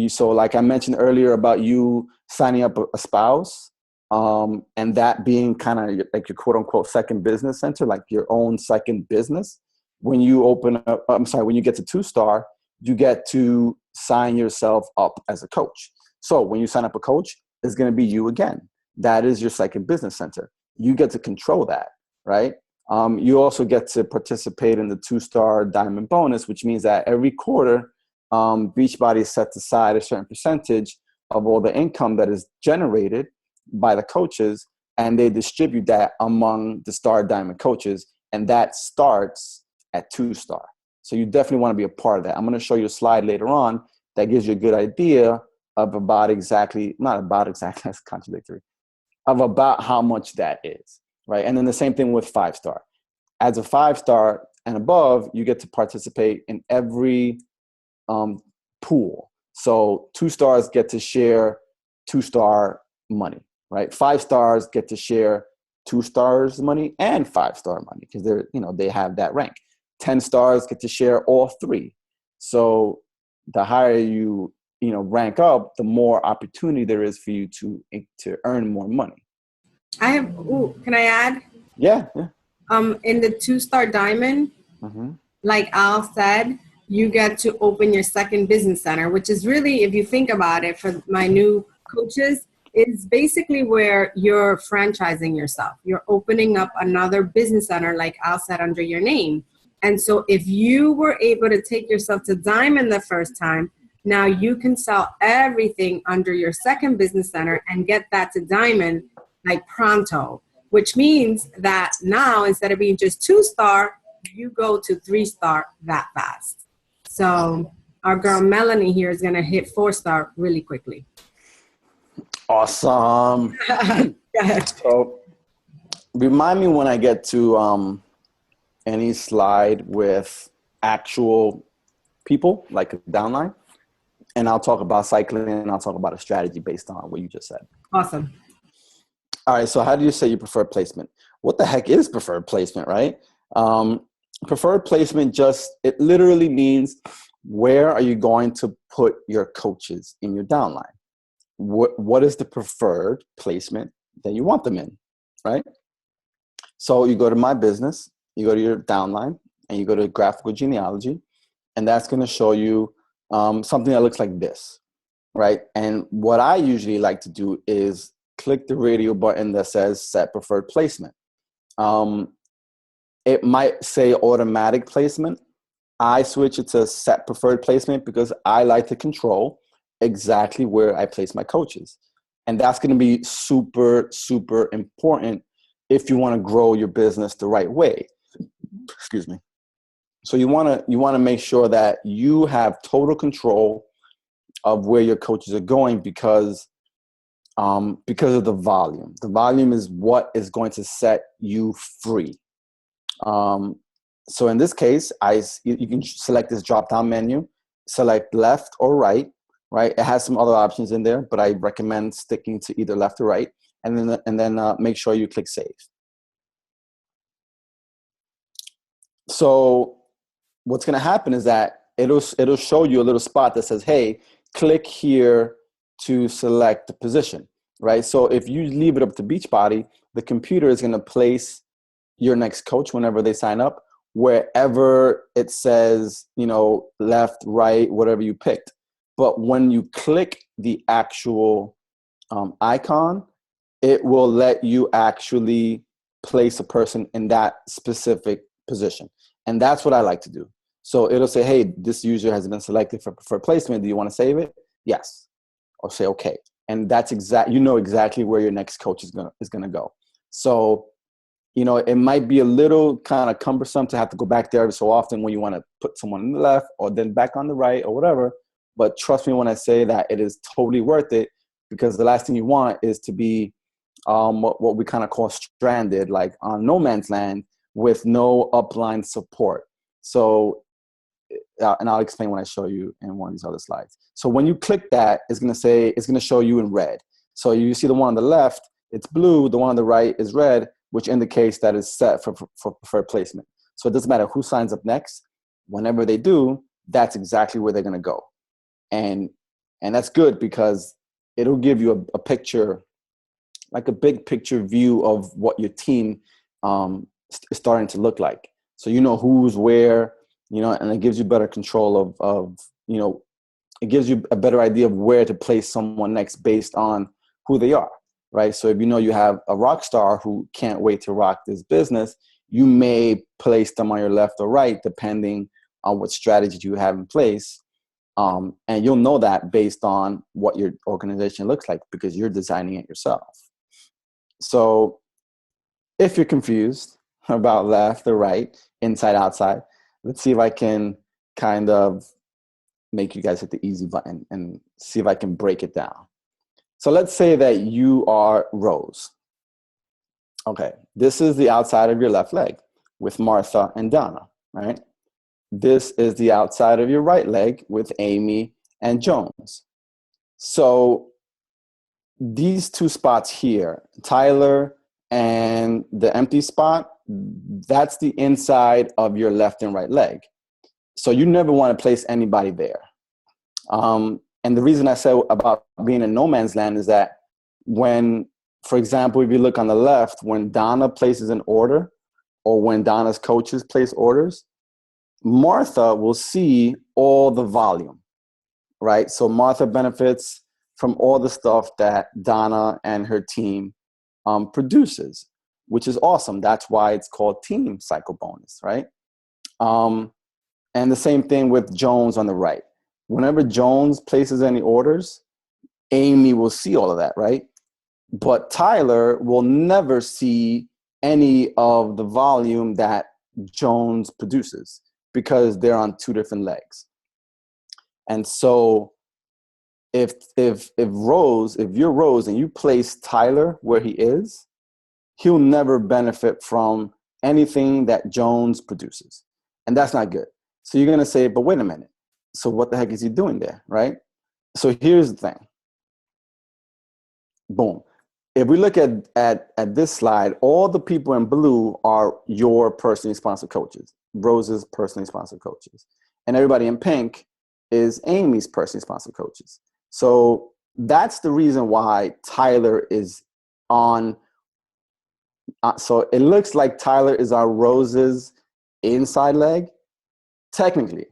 So like I mentioned earlier about you signing up a spouse, and that being kind of like your quote unquote second business center, like your own second business. When you when you get to 2-star, you get to sign yourself up as a coach. So when you sign up a coach, it's going to be you again. That is your second business center. You get to control that, right? You also get to participate in the 2-star diamond bonus, which means that every quarter, Beachbody sets aside a certain percentage of all the income that is generated by the coaches, and they distribute that among the star diamond coaches. and that starts at 2-star. So you definitely want to be a part of that. I'm going to show you a slide later on that gives you a good idea of about exactly, not about exactly, that's contradictory, of about how much that is, right? And then the same thing with 5-star. As a 5-star and above, you get to participate in every pool. So 2 stars get to share 2-star money, right? 5 stars get to share 2 stars money and 5-star money because they're, they have that rank. 10 stars get to share all 3. So the higher you rank up, the more opportunity there is for you to earn more money. Can I add? Yeah. In the 2-star diamond, like Al said, you get to open your second business center, which is really, if you think about it, for my new coaches, is basically where you're franchising yourself. You're opening up another business center, like Al said, under your name. And so if you were able to take yourself to diamond the first time, now you can sell everything under your second business center and get that to diamond like pronto, which means that now instead of being just 2-star, you go to 3-star that fast. So our girl Melanie here is going to hit 4-star really quickly. Awesome. So remind me when I get to any slide with actual people, like a downline, and I'll talk about cycling and I'll talk about a strategy based on what you just said. Awesome. All right. So how do you say you prefer placement? What the heck is preferred placement, right? Preferred placement it literally means where are you going to put your coaches in your downline? What is the preferred placement that you want them in, right? So you go to My Business, you go to your downline, and you go to graphical genealogy, and that's going to show you something that looks like this, right? And what I usually like to do is click the radio button that says Set Preferred Placement. It might say automatic placement. I switch it to Set Preferred Placement because I like to control exactly where I place my coaches. And that's going to be super, super important if you want to grow your business the right way. Excuse me. So you want to make sure that you have total control of where your coaches are going because of the volume. The volume is what is going to set you free. So in this case, you can select this drop-down menu, select left or right. Right, it has some other options in there, but I recommend sticking to either left or right, and then make sure you click save. So what's going to happen is that it'll show you a little spot that says, "Hey, click here to select the position." Right. So if you leave it up to Beachbody, the computer is going to place your next coach whenever they sign up, wherever it says, left, right, whatever you picked. But when you click the actual icon, it will let you actually place a person in that specific position. And that's what I like to do. So it'll say, hey, this user has been selected for placement. Do you want to save it? Yes. Or say, okay. And that's exactly where your next coach is gonna go. So, it might be a little kind of cumbersome to have to go back there every so often when you want to put someone on the left or then back on the right or whatever. But trust me when I say that it is totally worth it, because the last thing you want is to be what we kind of call stranded, like on no man's land with no upline support. So, and I'll explain when I show you in one of these other slides. So when you click that, it's going to show you in red. So you see the one on the left, it's blue. The one on the right is red, which indicates that it's set for preferred placement. So it doesn't matter who signs up next. Whenever they do, that's exactly where they're going to go. And that's good because it'll give you a picture, like a big picture view of what your team is starting to look like. So you know who's where, and it gives you better control of it gives you a better idea of where to place someone next based on who they are, right? So if you have a rock star who can't wait to rock this business, you may place them on your left or right, depending on what strategy you have in place. And you'll know that based on what your organization looks like because you're designing it yourself. So if you're confused, about left or right, inside, outside. Let's see if I can kind of make you guys hit the easy button and see if I can break it down. So let's say that you are Rose. Okay, this is the outside of your left leg with Martha and Donna, right? This is the outside of your right leg with Amy and Jones. So these two spots here, Tyler and the empty spot, that's the inside of your left and right leg. So you never want to place anybody there. And the reason I said about being in no man's land is that when, for example, if you look on the left, when Donna places an order or when Donna's coaches place orders, Martha will see all the volume, right? So Martha benefits from all the stuff that Donna and her team produces, which is awesome. That's why it's called team cycle bonus, right? And the same thing with Jones on the right. Whenever Jones places any orders, Amy will see all of that, right? But Tyler will never see any of the volume that Jones produces because they're on two different legs. And so if you're Rose and you place Tyler where he is, he'll never benefit from anything that Jones produces. And that's not good. So you're going to say, but wait a minute. So what the heck is he doing there, right? So here's the thing. Boom. If we look at this slide, all the people in blue are your personally sponsored coaches, Rose's personally sponsored coaches. And everybody in pink is Amy's personally sponsored coaches. So that's the reason why Tyler is on. So it looks like Tyler is our Rose's inside leg. Technically,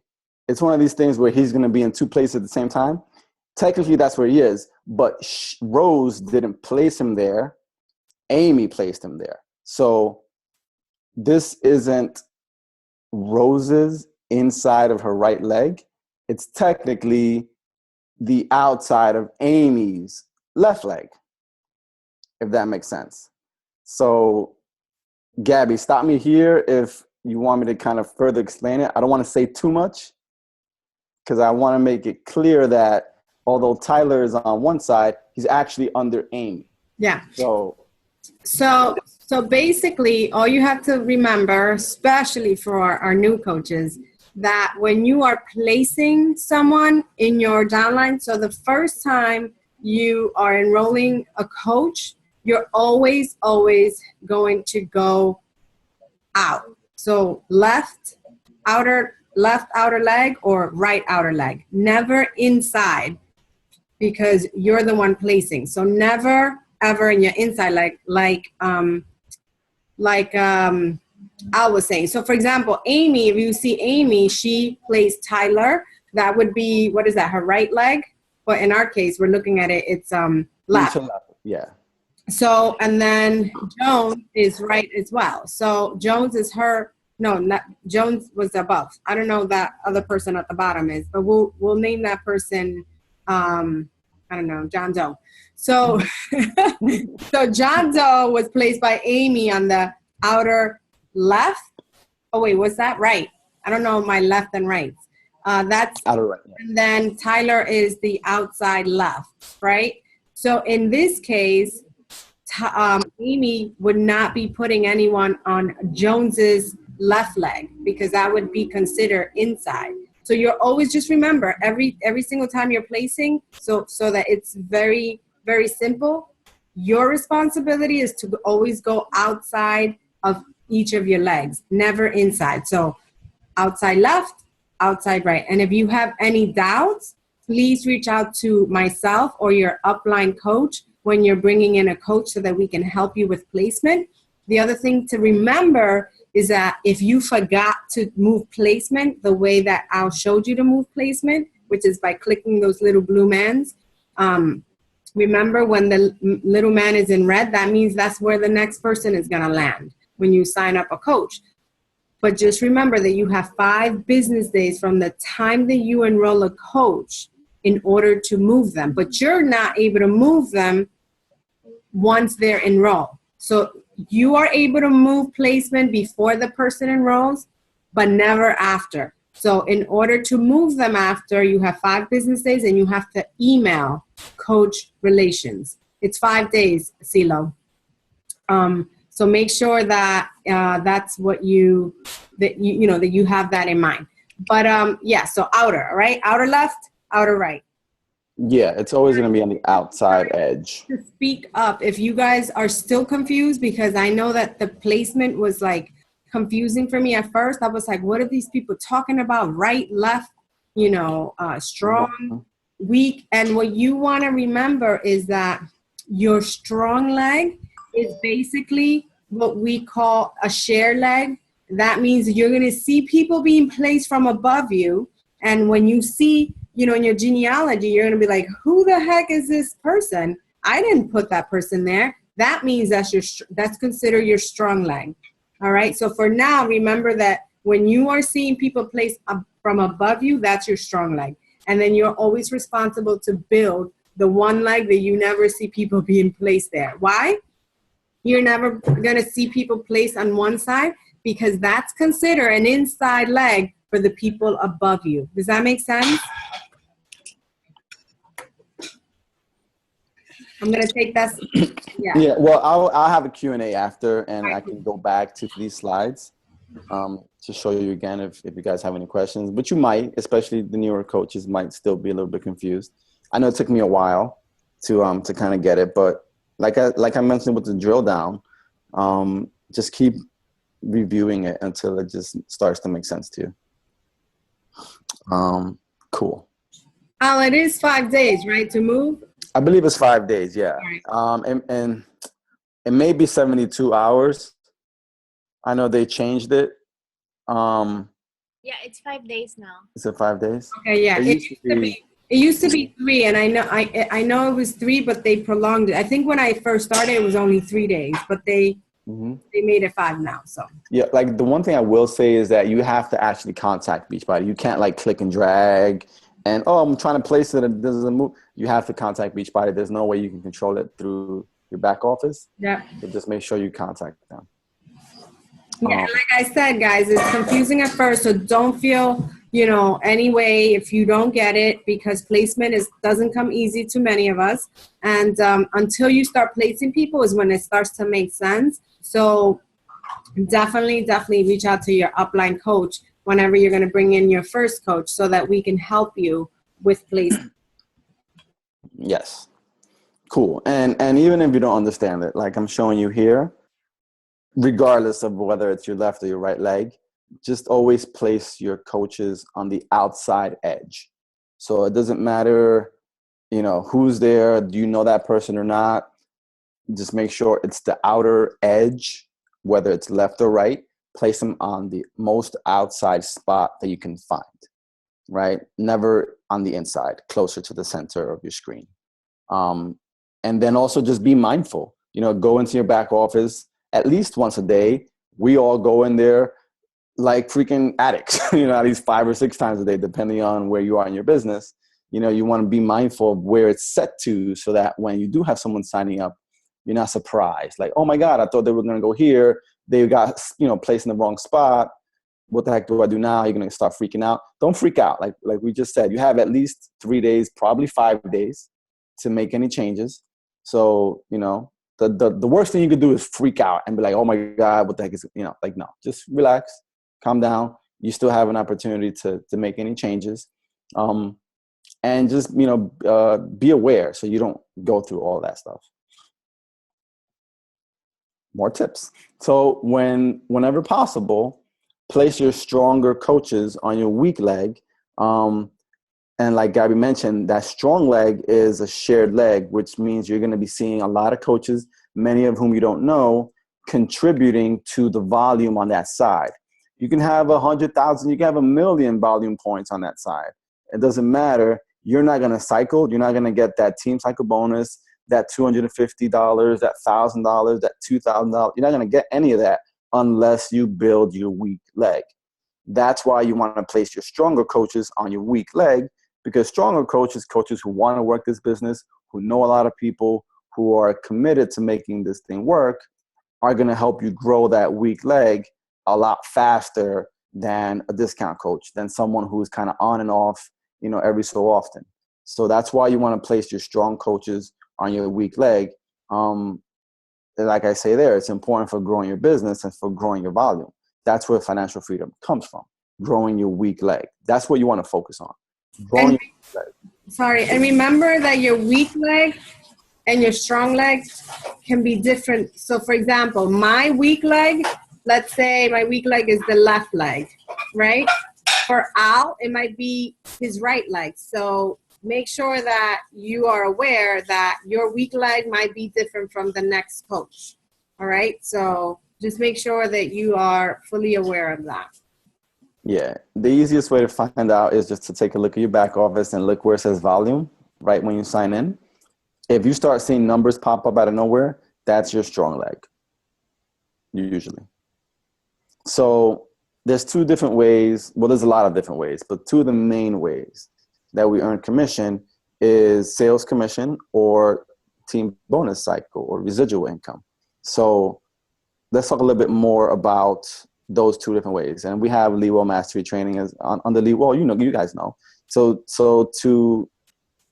it's one of these things where he's going to be in two places at the same time. Technically, that's where he is. But Rose didn't place him there. Amy placed him there. So this isn't Rose's inside of her right leg. It's technically the outside of Amy's left leg, if that makes sense. So, Gabby, stop me here if you want me to kind of further explain it. I don't want to say too much because I want to make it clear that although Tyler is on one side, he's actually under Amy. Yeah. So basically, all you have to remember, especially for our new coaches, that when you are placing someone in your downline, so the first time you are enrolling a coach, you're always going to go out. So left outer leg or right outer leg, never inside, because you're the one placing. So never ever in your inside leg, like Al was saying. So for example, Amy, if you see Amy, she plays Tyler. That would be, what is that, her right leg? But in our case, we're looking at it, it's left. Yeah. So, and then Jones is right as well. So Jones is Jones was above. I don't know that other person at the bottom is, but we'll name that person, I don't know, John Doe. So, so John Doe was placed by Amy on the outer left. Oh wait, was that right? I don't know my left and right. That's outer right. Yeah. And then Tyler is the outside left, right? So in this case, Amy would not be putting anyone on Jones's left leg because that would be considered inside. So you're always, just remember every single time you're placing, so that it's very, very simple. Your responsibility is to always go outside of each of your legs, never inside. So outside left, outside right. And if you have any doubts, please reach out to myself or your upline coach when you're bringing in a coach so that we can help you with placement. The other thing to remember is that if you forgot to move placement the way that Al showed you to move placement, which is by clicking those little blue mans, remember when the little man is in red, that means that's where the next person is going to land when you sign up a coach. But just remember that you have 5 business days from the time that you enroll a coach in order to move them. But you're not able to move them once they're enrolled. So you are able to move placement before the person enrolls, but never after. So in order to move them after, you have 5 business days and you have to email coach relations. It's 5 days, CeeLo. So make sure that that's what you that you have that in mind. But yeah, so outer, right? Outer left, outer right. Yeah, it's always going to be on the outside edge. To speak up if you guys are still confused, because I know that the placement was like confusing for me at first. I was like, what are these people talking about? Right, left, strong, weak. And what you want to remember is that your strong leg is basically what we call a share leg. That means you're going to see people being placed from above you. And when you see, in your genealogy, you're going to be like, who the heck is this person? I didn't put that person there. That means that's considered your strong leg. All right. So for now, remember that when you are seeing people placed from above you, that's your strong leg. And then you're always responsible to build the one leg that you never see people being placed there. Why? You're never going to see people placed on one side because that's considered an inside leg for the people above you. Does that make sense? I'm going to take that. Yeah. Yeah. Well, I'll have a Q&A after, and I can go back to these slides to show you again if you guys have any questions. But you might, especially the newer coaches, might still be a little bit confused. I know it took me a while to kind of get it, but like I mentioned with the drill down, just keep reviewing it until it just starts to make sense to you. Cool. Oh, it is 5 days, right, to move? I believe it's 5 days, yeah. Right. And it may be 72 hours. I know they changed it. Yeah, it's 5 days now. Is it 5 days? Okay, yeah. It used to be 3, and I know it was 3, but they prolonged it. I think when I first started, it was only 3 days, but they made it 5 now. So yeah, like the one thing I will say is that you have to actually contact Beachbody. You can't like click and drag and I'm trying to place it and it doesn't move. You have to contact Beachbody. There's no way you can control it through your back office. Yeah. So just make sure you contact them. Yeah, like I said, guys, it's confusing at first, so don't feel, any way if you don't get it, because placement doesn't come easy to many of us. And until you start placing people is when it starts to make sense. So definitely reach out to your upline coach whenever you're going to bring in your first coach so that we can help you with placement. Yes. Cool. And even if you don't understand it, like I'm showing you here, regardless of whether it's your left or your right leg, just always place your coaches on the outside edge. So it doesn't matter, who's there. Do you know that person or not? Just make sure it's the outer edge, whether it's left or right. Place them on the most outside spot that you can find, right? Never on the inside, closer to the center of your screen. And then also just be mindful, go into your back office at least once a day. We all go in there like freaking addicts, at least 5 or 6 times a day, depending on where you are in your business. You want to be mindful of where it's set to so that when you do have someone signing up, you're not surprised. Like, oh my God, I thought they were going to go here. They got, placed in the wrong spot. What the heck do I do now? You're going to start freaking out. Don't freak out. Like we just said, you have at least 3 days, probably 5 days to make any changes. So, the worst thing you could do is freak out and be like, oh my God, what the heck is, no, just relax, calm down. You still have an opportunity to make any changes. And just, be aware so you don't go through all that stuff. More tips. So whenever possible, place your stronger coaches on your weak leg. And like Gabby mentioned, that strong leg is a shared leg, which means you're going to be seeing a lot of coaches, many of whom you don't know, contributing to the volume on that side. You can have 100,000, you can have 1 million volume points on that side. It doesn't matter. You're not going to cycle. You're not going to get that team cycle bonus, that $250, that $1,000, that $2,000. You're not going to get any of that unless you build your weak leg. That's why you want to place your stronger coaches on your weak leg, because stronger coaches who want to work this business, who know a lot of people, who are committed to making this thing work, are going to help you grow that weak leg a lot faster than a discount coach, than someone who's kind of on and off, every so often. So that's why you want to place your strong coaches on your weak leg. Like I say there, it's important for growing your business and for growing your volume. That's where financial freedom comes from, growing your weak leg. That's what you want to focus on. Growing your weak leg. Sorry, and remember that your weak leg and your strong leg can be different. So for example, my weak leg, let's say my weak leg is the left leg, right? For Al, it might be his right leg. So make sure that you are aware that your weak leg might be different from the next coach. All right. So just make sure that you are fully aware of that. Yeah. The easiest way to find out is just to take a look at your back office and look where it says volume right when you sign in. If you start seeing numbers pop up out of nowhere, that's your strong leg, usually. So there's two different ways. Well, there's a lot of different ways, but two of the main ways that we earn commission is sales commission or team bonus cycle or residual income. So let's talk a little bit more about those two different ways. And we have Lead Well Mastery training as on the Lead Well, you guys know. So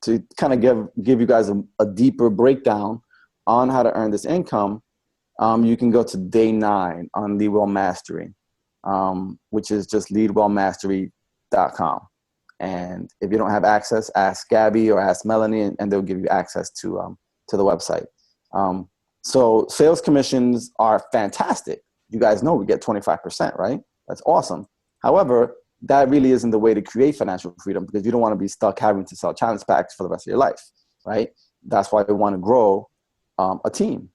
to kind of give you guys a deeper breakdown on how to earn this income, you can go to day 9 on Lead Well Mastery, which is just leadwellmastery.com. And if you don't have access, ask Gabby or ask Melanie, and they'll give you access to the website. So sales commissions are fantastic. You guys know we get 25%, right? That's awesome. However, that really isn't the way to create financial freedom, because you don't want to be stuck having to sell challenge packs for the rest of your life, right? That's why we want to grow a team.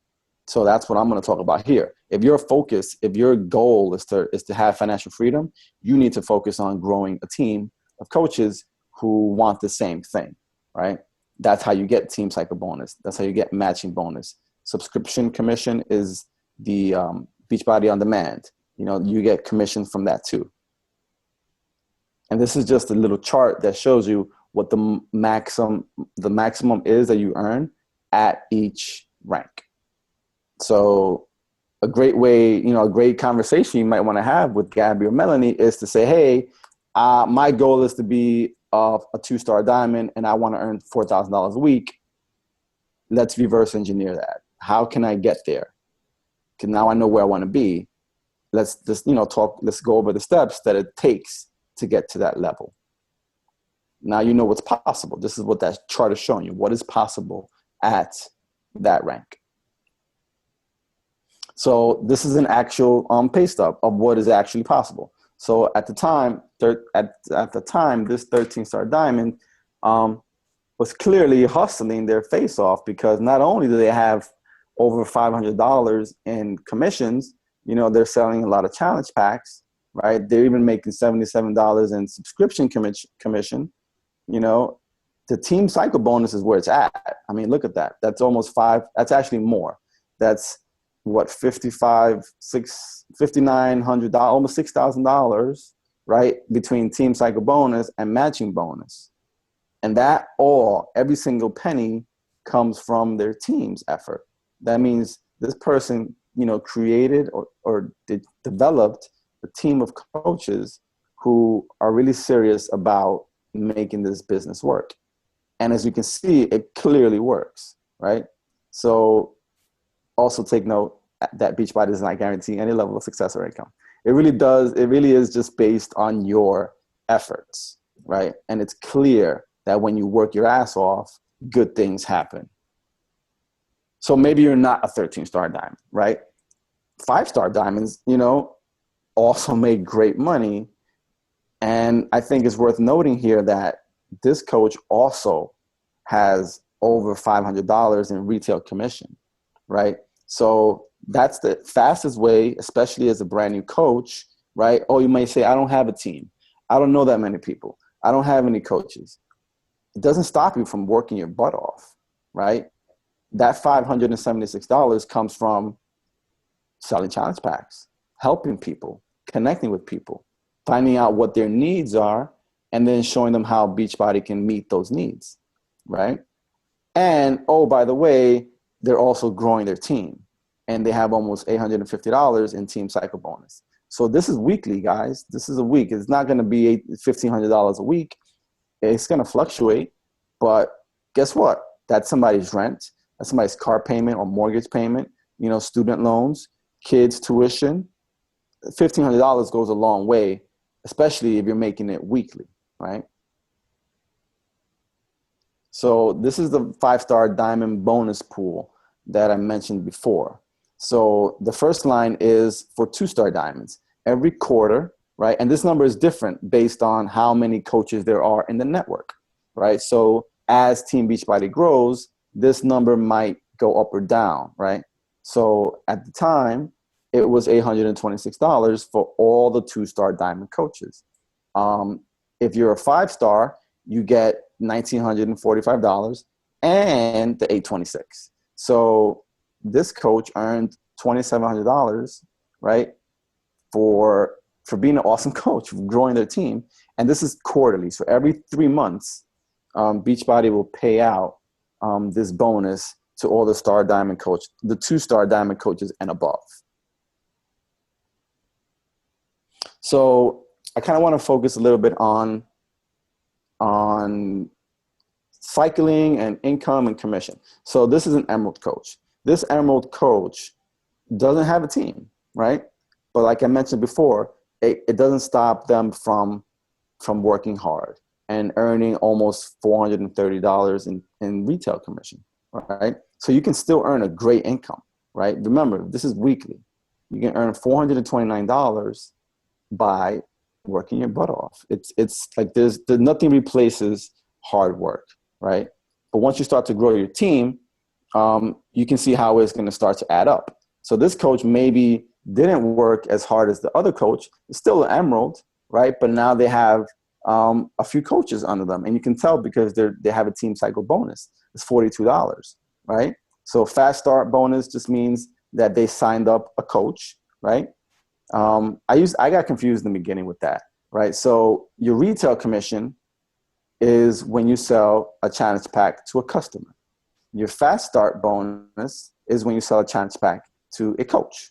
So that's what I'm going to talk about here. If your focus, if your goal is to have financial freedom, you need to focus on growing a team of coaches who want the same thing, right? That's how you get team cycle bonus. That's how you get matching bonus. Subscription commission is the Beachbody on Demand. You get commission from that too. And this is just a little chart that shows you what the maximum is that you earn at each rank. So a great way, a great conversation you might want to have with Gabby or Melanie is to say, hey, my goal is to be a 2-star diamond and I want to earn $4,000 a week. Let's reverse engineer that. How can I get there? Because now I know where I want to be. Let's just, let's go over the steps that it takes to get to that level. Now you know what's possible. This is what that chart is showing you. What is possible at that rank. So this is an actual pay stub of what is actually possible. So at the time, this 13-star diamond was clearly hustling their face off, because not only do they have over $500 in commissions, they're selling a lot of challenge packs, right? They're even making $77 in subscription commission. The team cycle bonus is where it's at. I mean, look at that. That's almost that's actually more. That's what, $5,900, almost $6,000, right? Between team cycle bonus and matching bonus. And that every single penny comes from their team's effort. That means this person, created or developed a team of coaches who are really serious about making this business work. And as you can see, it clearly works, right? So also take note that Beachbody does not guarantee any level of success or income. It really does. It really is just based on your efforts, right? And it's clear that when you work your ass off, good things happen. So maybe you're not a 13-star diamond, right? 5-star diamonds, also make great money. And I think it's worth noting here that this coach also has over $500 in retail commission, right? So that's the fastest way, especially as a brand new coach, right? Oh, you may say, I don't have a team. I don't know that many people. I don't have any coaches. It doesn't stop you from working your butt off, right? That $576 comes from selling challenge packs, helping people, connecting with people, finding out what their needs are, and then showing them how Beachbody can meet those needs, right? And, oh, by the way, they're also growing their team. and they have almost $850 in team cycle bonus. So this is weekly, guys. This is a week. It's not going to be $1,500 a week. It's going to fluctuate, but guess what? That's somebody's rent. That's somebody's car payment or mortgage payment, student loans, kids' tuition. $1,500 goes a long way, especially if you're making it weekly, right? So this is the 5-star diamond bonus pool that I mentioned before. So the first line is for 2-star diamonds. Every quarter, right? And this number is different based on how many coaches there are in the network, right? So as Team Beachbody grows, this number might go up or down, right? So at the time, it was $826 for all the 2-star diamond coaches. If you're a 5-star, you get $1,945 and the $826. So this coach earned $2,700, right? For being an awesome coach, for growing their team. And this is quarterly. So every 3 months, Beachbody will pay out this bonus to all the star diamond coach, the 2-star diamond coaches and above. So I kind of want to focus a little bit on cycling and income and commission. So this is an Emerald coach. This Emerald coach doesn't have a team, right? But like I mentioned before, it doesn't stop them from working hard and earning almost $430 in retail commission, right? So you can still earn a great income, right? Remember, this is weekly. You can earn $429 by working your butt off. It's like there's nothing replaces hard work, right? But once you start to grow your team, you can see how it's going to start to add up. So this coach maybe didn't work as hard as the other coach. It's still an Emerald, right? But now they have a few coaches under them, and you can tell because they have a team cycle bonus. It's $42, right? So fast start bonus just means that they signed up a coach, right? I got confused in the beginning with that, right? So your retail commission is when you sell a challenge pack to a customer. Your fast start bonus is when you sell a challenge pack to a coach,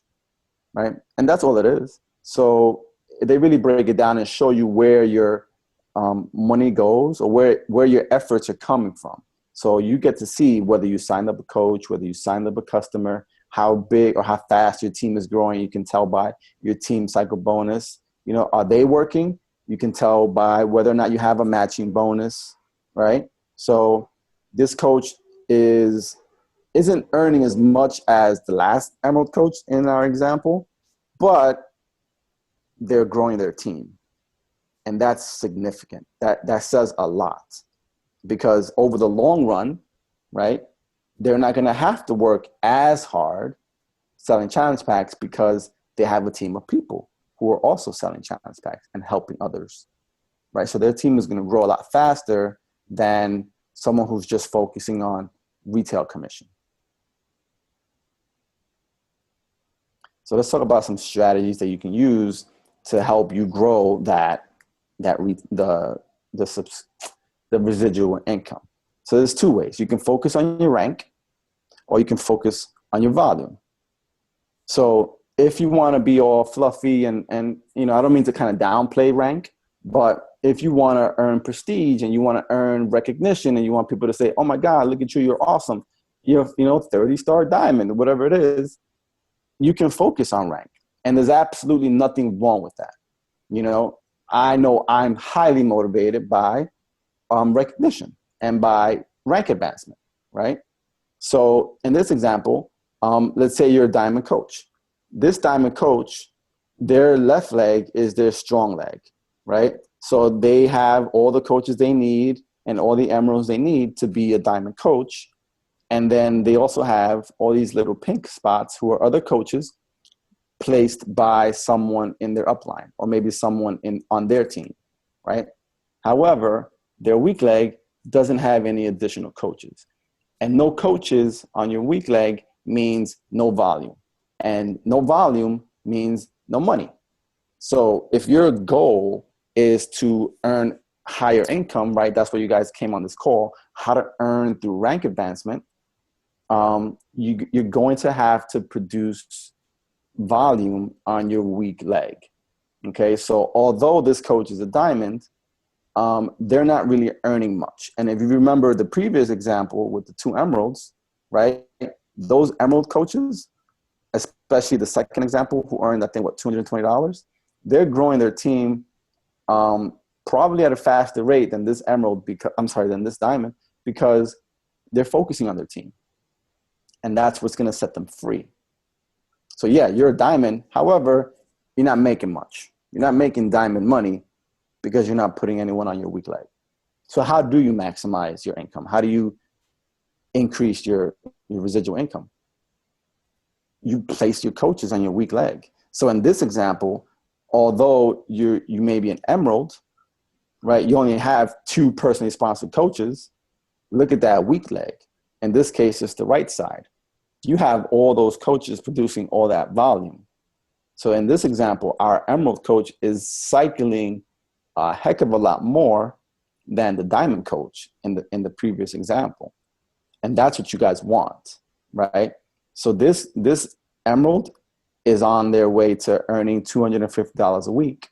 right? And that's all it is. So they really break it down and show you where your money goes or where your efforts are coming from. So you get to see whether you signed up a coach, whether you signed up a customer, how big or how fast your team is growing. You can tell by your team cycle bonus. Are they working? You can tell by whether or not you have a matching bonus, right? So this coach isn't earning as much as the last Emerald coach in our example, but they're growing their team. And that's significant. That says a lot, because over the long run, right, they're not going to have to work as hard selling challenge packs because they have a team of people who are also selling challenge packs and helping others, right? So their team is going to grow a lot faster than someone who's just focusing on retail commission. So let's talk about some strategies that you can use to help you grow the residual income. So there's 2 ways. You can focus on your rank, or you can focus on your volume. So if you want to be all fluffy and I don't mean to kind of downplay rank, but if you want to earn prestige and you want to earn recognition and you want people to say, oh my God, look at you, you're awesome. You're 30-star diamond, whatever it is, you can focus on rank. And there's absolutely nothing wrong with that. I know I'm highly motivated by recognition and by rank advancement, right? So in this example, let's say you're a diamond coach. This diamond coach, their left leg is their strong leg, right? So they have all the coaches they need and all the emeralds they need to be a diamond coach. And then they also have all these little pink spots who are other coaches placed by someone in their upline or maybe someone on their team, right? However, their weak leg doesn't have any additional coaches. And no coaches on your weak leg means no volume. And no volume means no money. So if your goal is to earn higher income, right? That's why you guys came on this call, how to earn through rank advancement. you're going to have to produce volume on your weak leg. Okay, so although this coach is a diamond, they're not really earning much. And if you remember the previous example with the 2 emeralds, right? Those emerald coaches, especially the second example, who earned, I think, what, $220, they're growing their team probably at a faster rate than this emerald, than this diamond, because they're focusing on their team. And that's what's going to set them free. So yeah, you're a diamond. However, you're not making much. You're not making diamond money because you're not putting anyone on your weak leg. So how do you maximize your income? How do you increase your residual income? You place your coaches on your weak leg. So in this example, although you may be an emerald, right? You only have 2 personally sponsored coaches. Look at that weak leg. In this case, it's the right side. You have all those coaches producing all that volume. So in this example, our emerald coach is cycling a heck of a lot more than the diamond coach in the previous example. And that's what you guys want, right? So this emerald is on their way to earning $250 a week,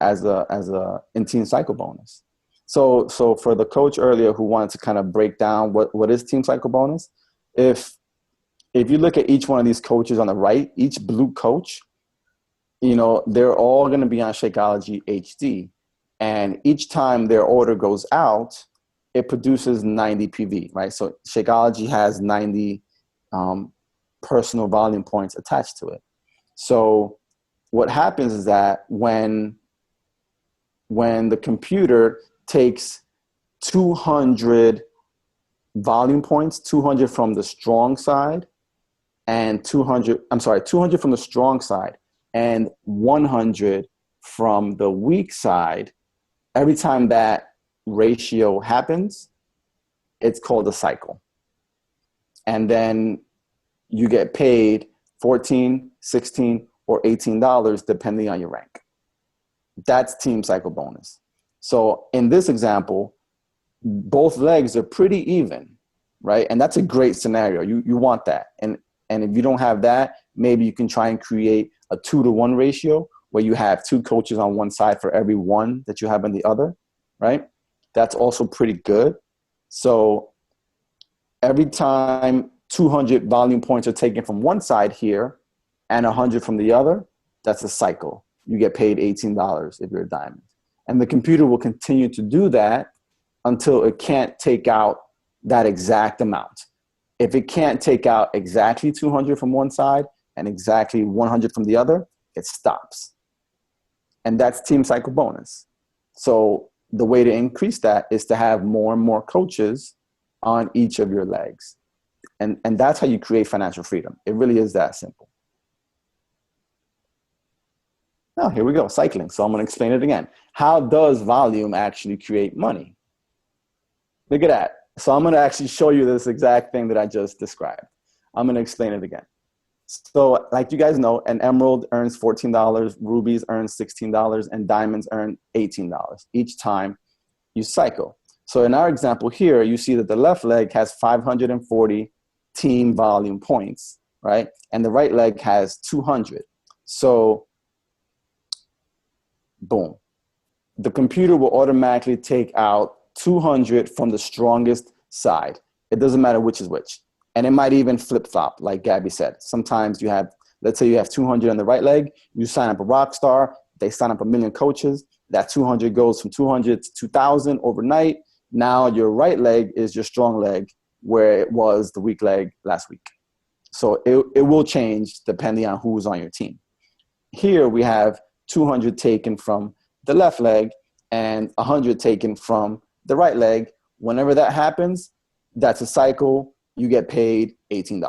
as a in team cycle bonus. So for the coach earlier who wanted to kind of break down what is team cycle bonus, if you look at each one of these coaches on the right, each blue coach, they're all going to be on Shakeology HD. And each time their order goes out, it produces 90 PV, right? So Shakeology has 90 personal volume points attached to it. So what happens is that when the computer takes 200 volume points, 200 from the strong side, and 200 from the strong side and 100 from the weak side, every time that ratio happens, it's called a cycle. And then you get paid $14, $16, or $18 depending on your rank. That's team cycle bonus. So in this example, both legs are pretty even, right? And that's a great scenario. You want that. And if you don't have that, maybe you can try and create a 2-to-1 ratio where you have 2 coaches on one side for every 1 that you have on the other, right? That's also pretty good. So every time 200 volume points are taken from one side here and 100 from the other, that's a cycle. You get paid $18 if you're a diamond. And the computer will continue to do that until it can't take out that exact amount. If it can't take out exactly 200 from one side and exactly 100 from the other, it stops. And that's team cycle bonus. So the way to increase that is to have more and more coaches on each of your legs. And that's how you create financial freedom. It really is that simple. Now, here we go, cycling. So I'm going to explain it again. How does volume actually create money? Look at that. So I'm going to actually show you this exact thing that I just described. I'm going to explain it again. So like you guys know, an emerald earns $14, rubies earn $16, and diamonds earn $18 each time you cycle. So in our example here, you see that the left leg has 540 team volume points, right? And the right leg has 200. So boom. The computer will automatically take out 200 from the strongest side. It doesn't matter which is which. And it might even flip-flop, like Gabby said. Sometimes you have, let's say you have 200 on the right leg, you sign up a rock star, they sign up 1 million coaches, that 200 goes from 200 to 2,000 overnight. Now your right leg is your strong leg where it was the weak leg last week. So it will change depending on who's on your team. Here we have 200 taken from the left leg and 100 taken from the right leg. Whenever that happens, that's a cycle. You get paid $18.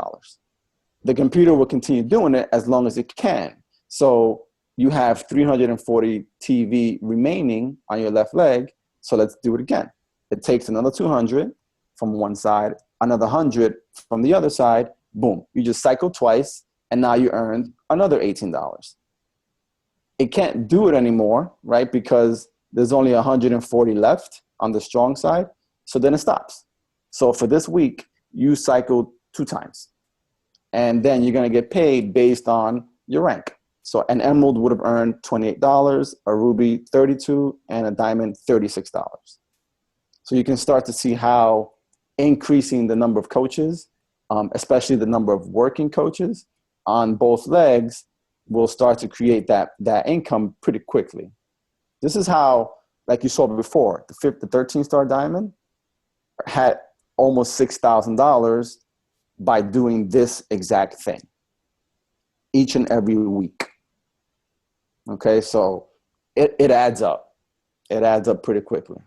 The computer will continue doing it as long as it can. So you have 340 TV remaining on your left leg. So let's do it again. It takes another 200 from one side, another 100 from the other side. Boom. You just cycle twice, and now you earned another $18. It can't do it anymore, right? Because there's only 140 left on the strong side. So then it stops. So for this week, you cycle 2 times. And then you're going to get paid based on your rank. So an emerald would have earned $28, a ruby $32, and a diamond $36. So you can start to see how increasing the number of coaches, especially the number of working coaches on both legs, will start to create that income pretty quickly. This is how, like you saw before, the 13-star diamond had almost $6,000 by doing this exact thing each and every week. Okay, so it adds up. It adds up pretty quickly.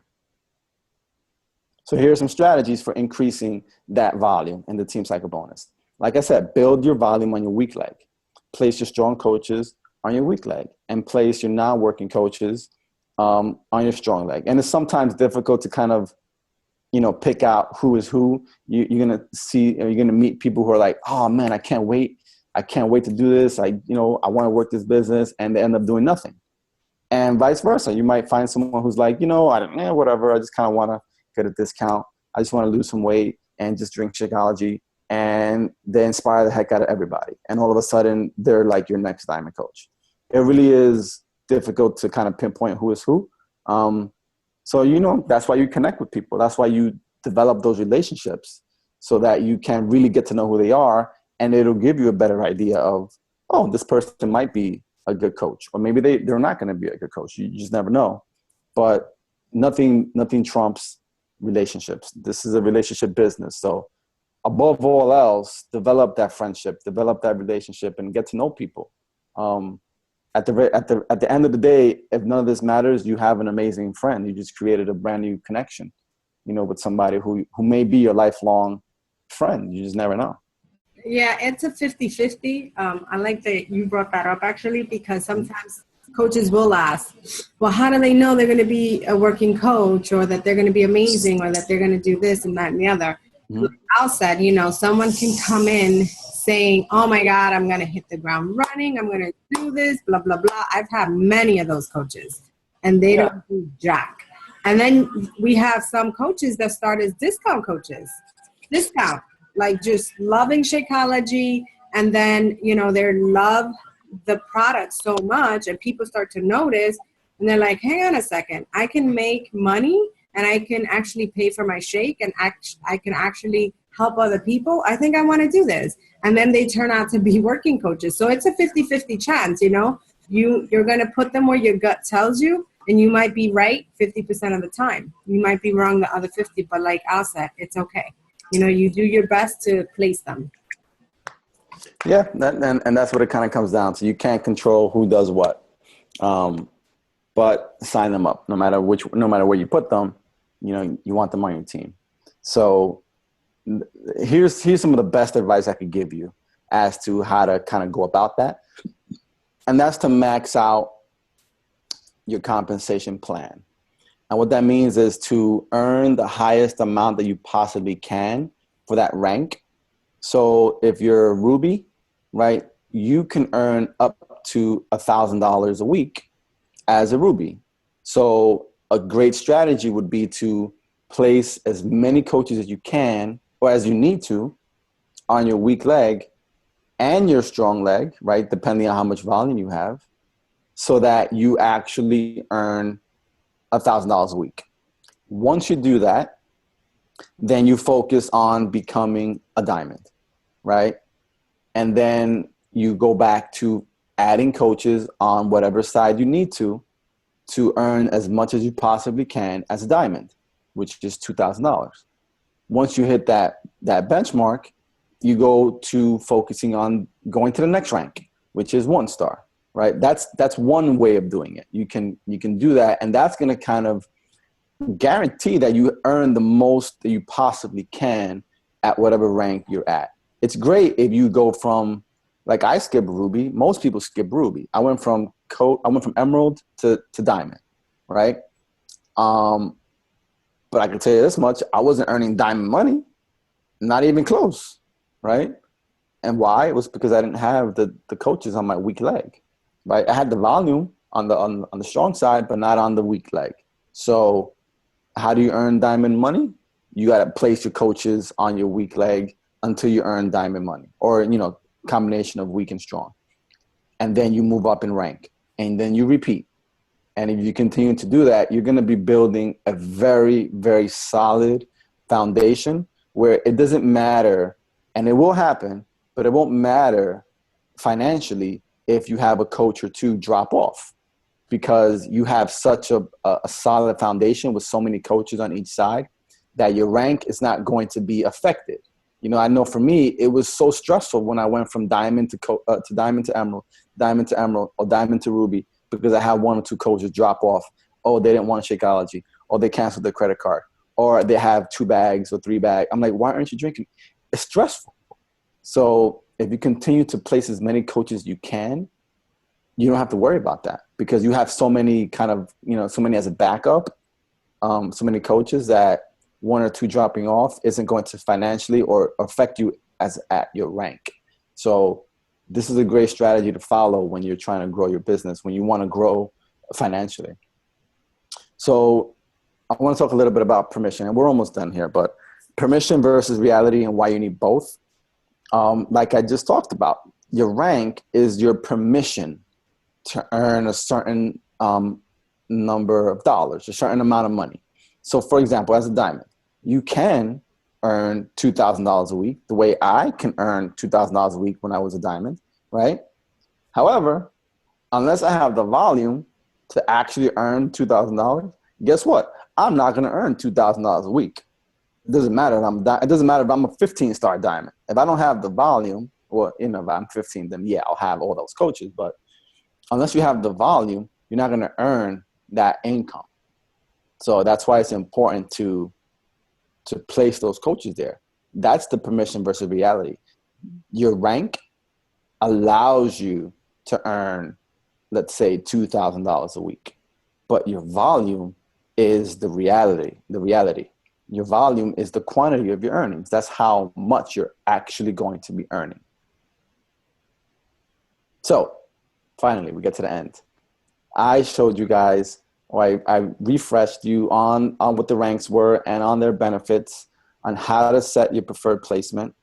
So here are some strategies for increasing that volume in the team cycle bonus. Like I said, build your volume on your weak leg. Place your strong coaches on your weak leg, and place your non-working coaches on your strong leg. And it's sometimes difficult to kind of, pick out who is who. You're going to meet people who are like, oh man, I can't wait. I can't wait to do this. I want to work this business, and they end up doing nothing. And vice versa. You might find someone who's like, whatever. I just kind of want to get a discount. I just want to lose some weight and just drink Shakeology. And they inspire the heck out of everybody. And all of a sudden, they're like your next diamond coach. It really is difficult to kind of pinpoint who is who. So, that's why you connect with people. That's why you develop those relationships so that you can really get to know who they are. And it'll give you a better idea of, oh, this person might be a good coach. Or maybe they're not going to be a good coach. You just never know. But nothing trumps relationships. This is a relationship business. So above all else, develop that friendship, develop that relationship, and get to know people. At the end of the day, if none of this matters, you have an amazing friend. You just created a brand new connection, with somebody who may be your lifelong friend. You just never know. Yeah, it's a 50-50. I like that you brought that up, actually, because sometimes coaches will ask, well, how do they know they're going to be a working coach, or that they're going to be amazing, or that they're going to do this and that and the other? Mm-hmm. Al said, someone can come in saying, oh my God, I'm going to hit the ground running. I'm going to do this, blah, blah, blah. I've had many of those coaches, and they don't do jack. And then we have some coaches that start as discount coaches. Discount, like just loving Shakeology, and then, they love the product so much, and people start to notice, and they're like, hang on a second, I can make money, and I can actually pay for my shake, and I can actually help other people. I think I want to do this. And then they turn out to be working coaches. So it's a 50-50 chance, You're going to put them where your gut tells you, and you might be right 50% of the time. You might be wrong the other 50, but like Al said, it's okay. You do your best to place them. Yeah, and that's what it kind of comes down to. You can't control who does what, but sign them up. No matter where you put them, you want them on your team. So here's some of the best advice I could give you as to how to kind of go about that, and that's to max out your compensation plan. And what that means is to earn the highest amount that you possibly can for that rank. So if you're a Ruby, right, you can earn up to $1,000 a week as a Ruby. So a great strategy would be to place as many coaches as you can, or as you need to, on your weak leg and your strong leg, right, depending on how much volume you have, so that you actually earn $1,000 a week. Once you do that, then you focus on becoming a diamond, right? And then you go back to adding coaches on whatever side you need to earn as much as you possibly can as a diamond, which is $2,000. Once you hit that benchmark, you go to focusing on going to the next rank, which is 1 star. Right, that's one way of doing it. You can do that, and that's going to kind of guarantee that you earn the most that you possibly can at whatever rank you're at. It's great if you go from, like I skip Ruby. Most people skip Ruby. I went from Emerald to Diamond, right? But I can tell you this much: I wasn't earning diamond money, not even close, right? And why? It was because I didn't have the coaches on my weak leg. Right, I had the volume on the strong side, but not on the weak leg. So how do you earn diamond money? you got to place your coaches on your weak leg until you earn diamond money, or, combination of weak and strong. And then you move up in rank, and then you repeat. And if you continue to do that, you're going to be building a very, very solid foundation where it doesn't matter, and it will happen, but it won't matter financially if you have a coach or two drop off, because you have such a solid foundation with so many coaches on each side that your rank is not going to be affected. I know for me, it was so stressful when I went from diamond to diamond to emerald, or diamond to ruby, because I had one or two coaches drop off. Oh, they didn't want Shakeology, or they canceled their credit card, or they have 2 bags or 3 bags. I'm like, why aren't you drinking? It's stressful. So if you continue to place as many coaches as you can, you don't have to worry about that, because you have so many so many as a backup, so many coaches that 1 or 2 dropping off isn't going to financially or affect you as at your rank. So this is a great strategy to follow when you're trying to grow your business, when you want to grow financially. So I want to talk a little bit about permission, and we're almost done here, but permission versus reality and why you need both. Like I just talked about, your rank is your permission to earn a certain number of dollars, a certain amount of money. So for example, as a diamond, you can earn $2,000 a week the way I can earn $2,000 a week when I was a diamond, right? However, unless I have the volume to actually earn $2,000, guess what? I'm not going to earn $2,000 a week. It doesn't matter. It doesn't matter if I'm a 15-star diamond. If I don't have the volume, well, if I'm 15, then yeah, I'll have all those coaches. But unless you have the volume, you're not going to earn that income. So that's why it's important to place those coaches there. That's the permission versus reality. Your rank allows you to earn, let's say, $2,000 a week, but your volume is the reality. Your volume is the quantity of your earnings. That's how much you're actually going to be earning. So finally, we get to the end. I showed you guys, or I refreshed you on what the ranks were and on their benefits, on how to set your preferred placement,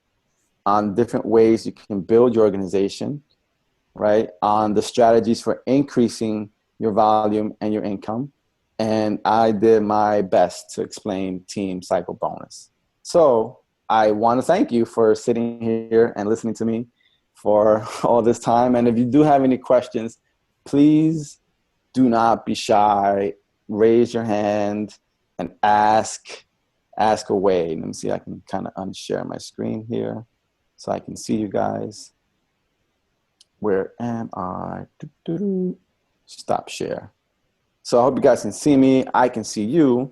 on different ways you can build your organization, right? On the strategies for increasing your volume and your income. And I did my best to explain Team Cycle Bonus. So I want to thank you for sitting here and listening to me for all this time. And if you do have any questions, please do not be shy. Raise your hand and ask away. Let me see, I can kind of unshare my screen here so I can see you guys. Where am I? Stop share. So I hope you guys can see me. I can see you.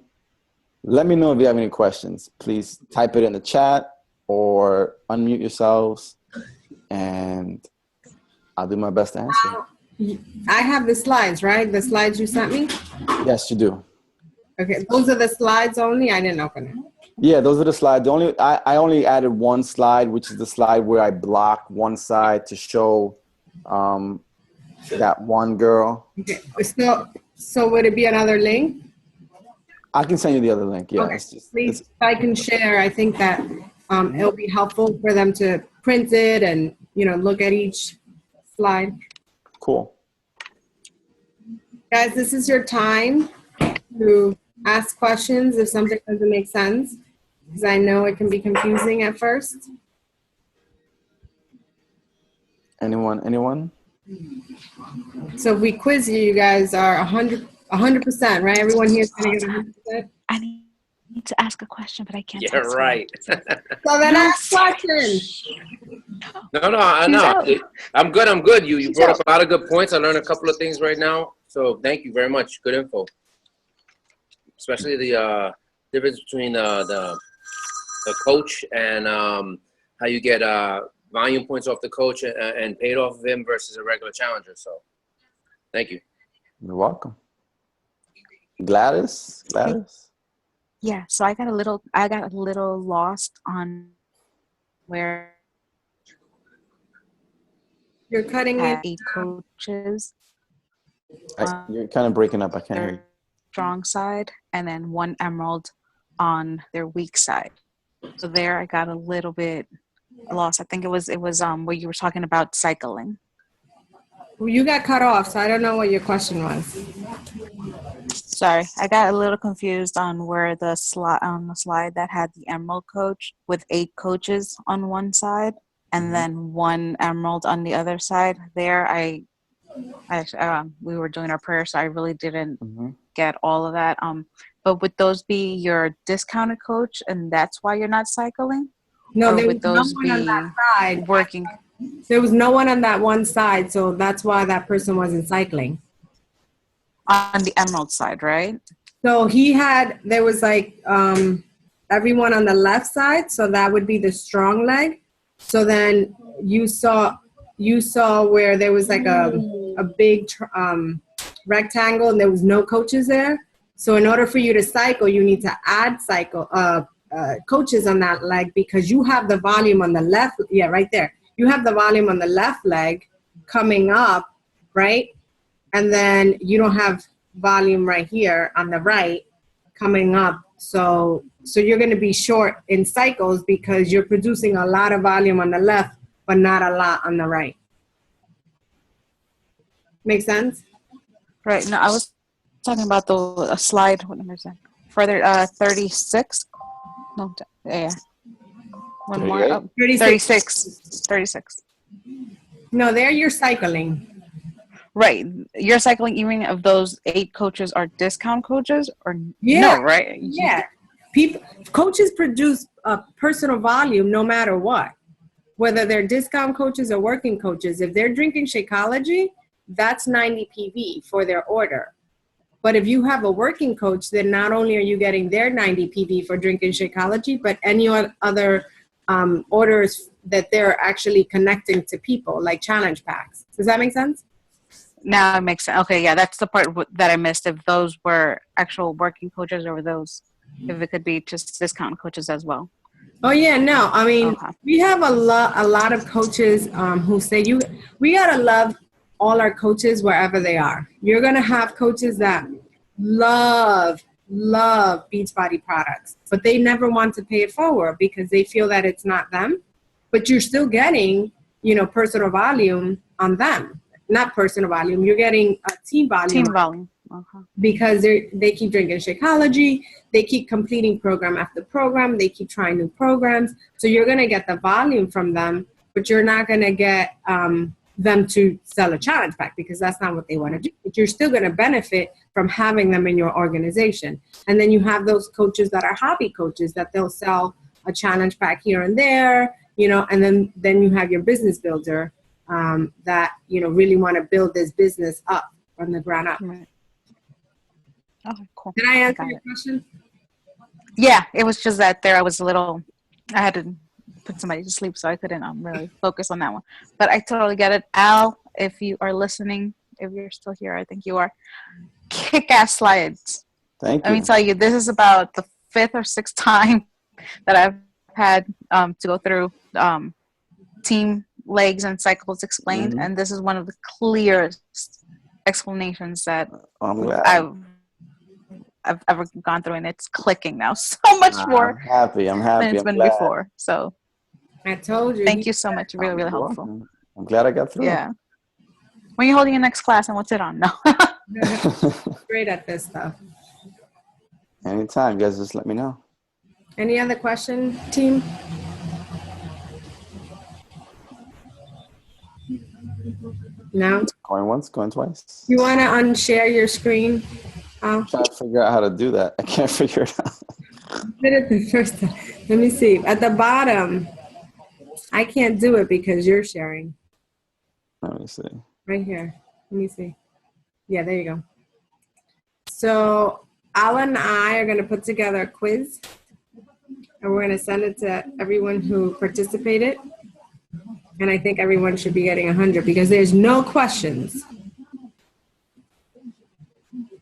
Let me know if you have any questions. Please type it in the chat or unmute yourselves, and I'll do my best to answer. I have the slides, right? The slides you sent me? Yes, you do. Okay, those are the slides only? I didn't open it. Yeah, those are the slides. I only added one slide, which is the slide where I block one side to show that one girl. Okay, so would it be another link? I can send you the other link. Yeah. Okay, please, if I can share, I think that it'll be helpful for them to print it and, look at each slide. Cool. Guys, this is your time to ask questions if something doesn't make sense, because I know it can be confusing at first. Anyone? So if we quiz you, you guys are 100%, right? Everyone here is going to get 100%. I need to ask a question, but I can't. Yeah, right. So then ask questions. No. I'm good. You brought up a lot of good points. I learned a couple of things right now. So thank you very much. Good info. Especially the difference between the coach and how you get volume points off the coach and paid off of him versus a regular challenger. So thank you. You're welcome. Gladys? Yeah, so I got a little lost on where You're cutting it. 8 coaches. You're kind of breaking up. I can't hear you. Strong side, and then 1 emerald, on their weak side. So there I got a little bit lost. I think it was where you were talking about cycling. Well, you got cut off, so I don't know what your question was. Sorry, I got a little confused on where the slide that had the emerald coach with 8 coaches on one side and then 1 emerald on the other side. There, we were doing our prayer, so I really didn't get all of that. But would those be your discounted coach, and that's why you're not cycling? No, or there would was no those one on that be side. working? There was no one on that one side, so that's why that person wasn't cycling. On the emerald side, right? So there was like everyone on the left side, so that would be the strong leg. So then you saw where there was like a big rectangle and there was no coaches there. So in order for you to cycle, you need to add coaches on that leg because you have the volume on the left. Yeah, right there. You have the volume on the left leg coming up, right? And then you don't have volume right here on the right coming up. So you're going to be short in cycles because you're producing a lot of volume on the left, but not a lot on the right. Make sense? Right. No, I was talking about the slide. What number is that? Further, 36. No, yeah. One more. 38? Oh, 36. No, there you're cycling. Right. You're cycling even if those 8 coaches are discount coaches or Yeah. no, right? Yeah. Coaches produce personal volume no matter what. Whether they're discount coaches or working coaches. If they're drinking Shakeology, that's 90 PV for their order. But if you have a working coach, then not only are you getting their 90 PV for drinking Shakeology, but any other orders that they're actually connecting to people, like challenge packs. Does that make sense? Now it makes sense. Okay, yeah, that's the part that I missed. If those were actual working coaches or if it could be just discount coaches as well. Oh yeah, no. I mean, Okay. we have a lot of coaches who say we gotta love all our coaches wherever they are. You're gonna have coaches that love Beachbody products, but they never want to pay it forward because they feel that it's not them. But you're still getting, personal volume on them. Not personal volume. You're getting team volume. Team volume. Because they keep drinking Shakeology, they keep completing program after program, they keep trying new programs. So you're going to get the volume from them, but you're not going to get them to sell a challenge pack because that's not what they want to do. But you're still going to benefit from having them in your organization. And then you have those coaches that are hobby coaches that they'll sell a challenge pack here and there, and then you have your business builder that, really want to build this business up from the ground up. Right. Oh, cool. Did I answer your question? Yeah, it was just that I had to put somebody to sleep, so I couldn't really focus on that one. But I totally get it. Al, if you are listening, if you're still here, I think you are. Kick-ass slides. Thank you. Let me tell you, this is about the 5th or 6th time that I've had to go through team legs and cycles explained, and this is one of the clearest explanations that I've ever gone through, and it's clicking now so much more. I'm happy. Than it's been glad. before. So I told you. thank you so much. Really, really helpful. I'm glad I got through. Yeah. When are you holding your next class and what's it on? No. Great at this stuff. Anytime, guys, just let me know. Any other question, team? No? Going once, going twice. You want to unshare your screen? I'm trying to figure out how to do that. I can't figure it out. Did it the first time. Let me see. At the bottom, I can't do it because you're sharing. Let me see. Right here. Let me see. Yeah, there you go. So Alan and I are going to put together a quiz, and we're going to send it to everyone who participated. And I think everyone should be getting 100 because there's no questions.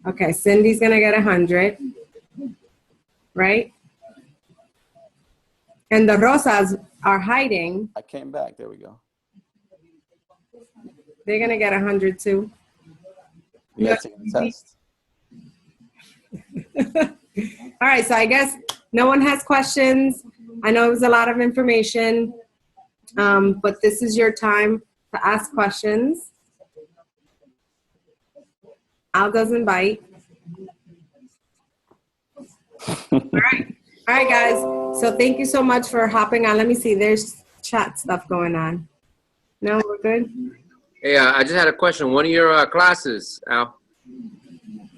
Okay, Cindy's going to get 100, right? And the Rosas are hiding. I came back. There we go. They're going to get 100 too. You got to take the test. All right, so I guess No one has questions. I know it was a lot of information, but this is your time to ask questions. Al doesn't bite. All right, guys. So thank you so much for hopping on. Let me see. There's chat stuff going on. No, we're good. Hey, I just had a question. One of your classes, Al.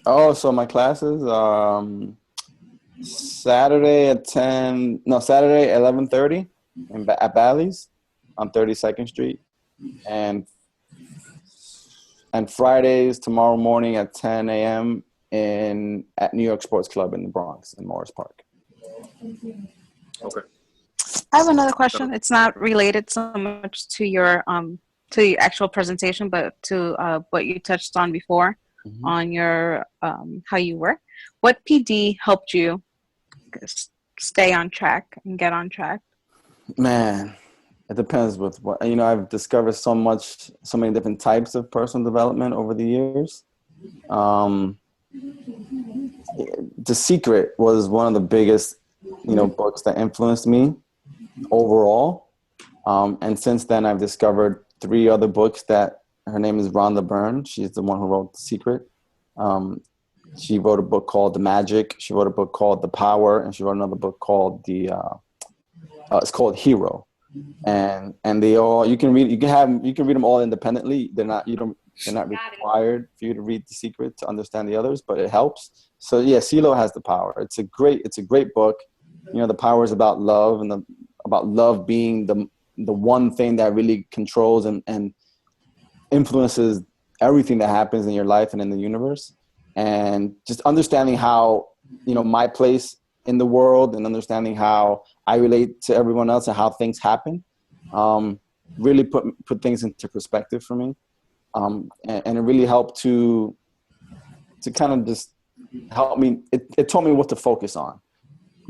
Oh, so my classes, Saturday at 11:30 at Bally's on 32nd Street. And Fridays tomorrow morning at 10 a.m. at New York Sports Club in the Bronx in Morris Park. Okay. I have another question. It's not related so much to your actual presentation, but to what you touched on before on your how you work. What PD helped you stay on track and get on track? Man, it depends with what, I've discovered so many different types of personal development over the years. The Secret was one of the biggest, books that influenced me overall. And since then I've discovered 3 other books that her name is Rhonda Byrne. She's the one who wrote The Secret. She wrote a book called The Magic. She wrote a book called The Power, and she wrote another book called it's called Hero. And they all, you can read them all independently. They're not required for you to read The Secret to understand the others, but it helps. So yeah, CeeLo has the power. It's a great book. The power is about love, and about love being the one thing that really controls and influences everything that happens in your life and in the universe. And just understanding how, my place in the world, and understanding how I relate to everyone else and how things happen, really put things into perspective for me. And it really helped to kind of just help me. It told me what to focus on.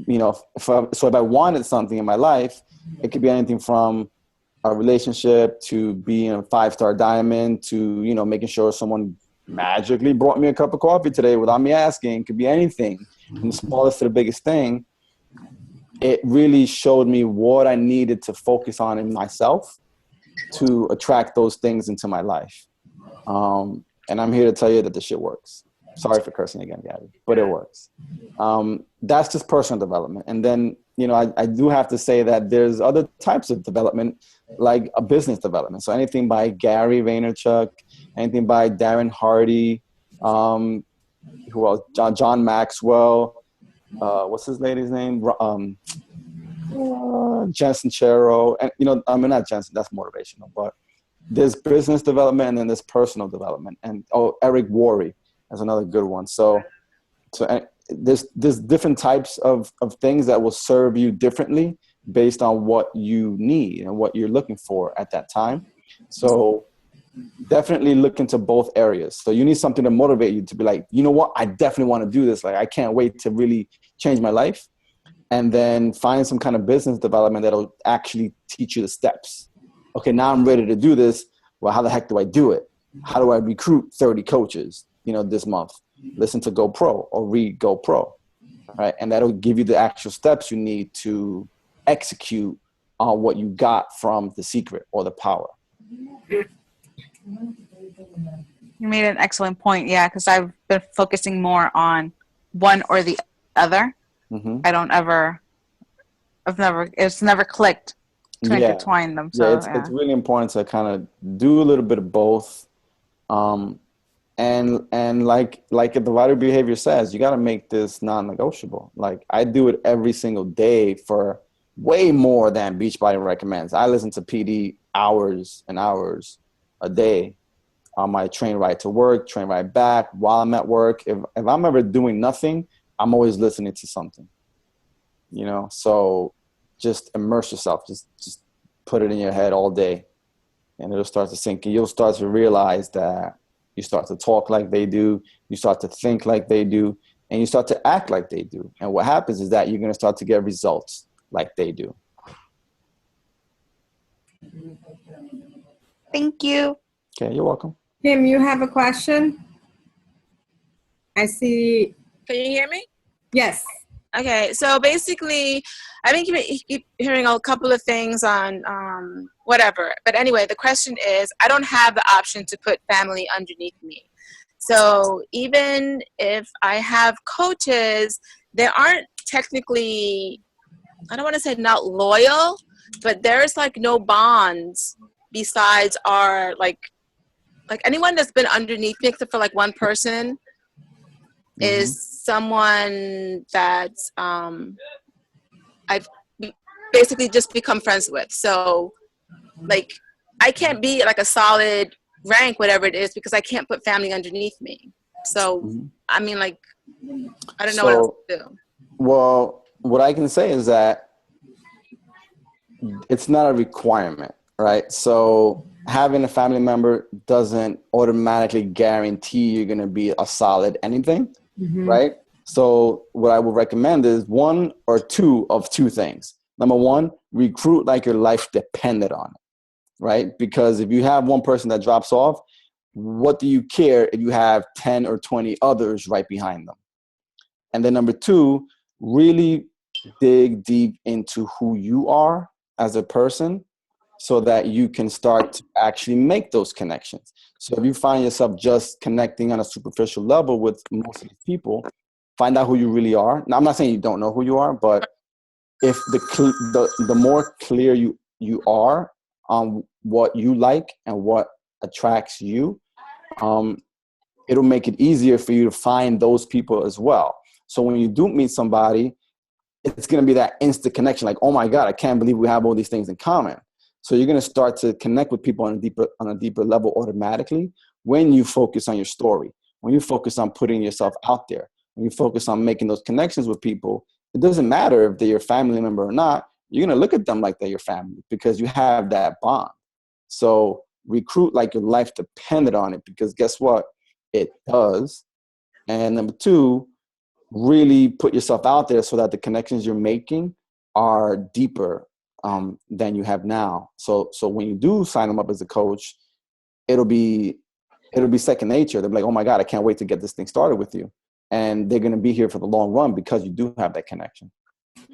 If I wanted something in my life, it could be anything from a relationship to being a 5-star diamond to, making sure someone magically brought me a cup of coffee today without me asking. It could be anything, from the smallest to the biggest thing. It really showed me what I needed to focus on in myself to attract those things into my life. And I'm here to tell you that the shit works. Sorry for cursing again, Gabby, but it works. That's just personal development. And then, I do have to say that there's other types of development, like a business development. So anything by Gary Vaynerchuk, anything by Darren Hardy, who else? John Maxwell, what's his lady's name? Jensen Chero. And, not Jensen, that's motivational, but there's business development and then there's personal development. And, Eric Worre is another good one. So there's different types of things that will serve you differently based on what you need and what you're looking for at that time. So definitely look into both areas. So you need something to motivate you to be like, you know what, I definitely want to do this. Like, I can't wait to really change my life. And then find some kind of business development that'll actually teach you the steps. Okay, now I'm ready to do this. Well, how the heck do I do it? How do I recruit 30 coaches, this month? Listen to Go Pro or read Go Pro, right? And that'll give you the actual steps you need to execute on what you got from The Secret or The Power. You made an excellent point. Yeah, because I've been focusing more on one or the other. Mm-hmm. It's never clicked to intertwine them. So it's really important to kind of do a little bit of both. And like the Vital Behavior says, you got to make this non-negotiable. Like, I do it every single day for way more than Beachbody recommends. I listen to PD hours and hours a day on my train ride to work, train ride back, while I'm at work. If I'm ever doing nothing, I'm always listening to something, so just immerse yourself, just put it in your head all day, and it'll start to sink in. You'll start to realize that you start to talk like they do, you start to think like they do, and you start to act like they do. And what happens is that you're going to start to get results like they do. Thank you. Okay, you're welcome. Kim, you have a question? I see. Can you hear me? Yes. Okay, so basically, I think you keep hearing a couple of things on whatever. But anyway, the question is, I don't have the option to put family underneath me. So even if I have coaches, they aren't technically, I don't want to say not loyal, but there's like no bonds besides our like anyone that's been underneath me except for like one person is someone that I've basically just become friends with. So like I can't be like a solid rank, whatever it is, because I can't put family underneath me. So I mean, like, I don't know what else to do. Well, what I can say is that it's not a requirement, right? So having a family member doesn't automatically guarantee you're going to be a solid anything, right? So what I would recommend is one or two of two things. Number one, recruit like your life depended on it, right? Because if you have one person that drops off, what do you care if you have 10 or 20 others right behind them? And then number two, really dig deep into who you are as a person so that you can start to actually make those connections. So if you find yourself just connecting on a superficial level with most of these people, find out who you really are. Now, I'm not saying you don't know who you are, but if the more clear you are on what you like and what attracts you, it'll make it easier for you to find those people as well. So when you do meet somebody, it's going to be that instant connection. Like, oh my God, I can't believe we have all these things in common. So you're going to start to connect with people on a deeper level automatically when you focus on your story, when you focus on putting yourself out there, when you focus on making those connections with people. It doesn't matter if they're your family member or not. You're going to look at them like they're your family because you have that bond. So recruit like your life depended on it, because guess what? It does. And number two, really put yourself out there so that the connections you're making are deeper than you have now. So when you do sign them up as a coach, it'll be second nature. They'll be like, oh my God, I can't wait to get this thing started with you. And they're going to be here for the long run because you do have that connection.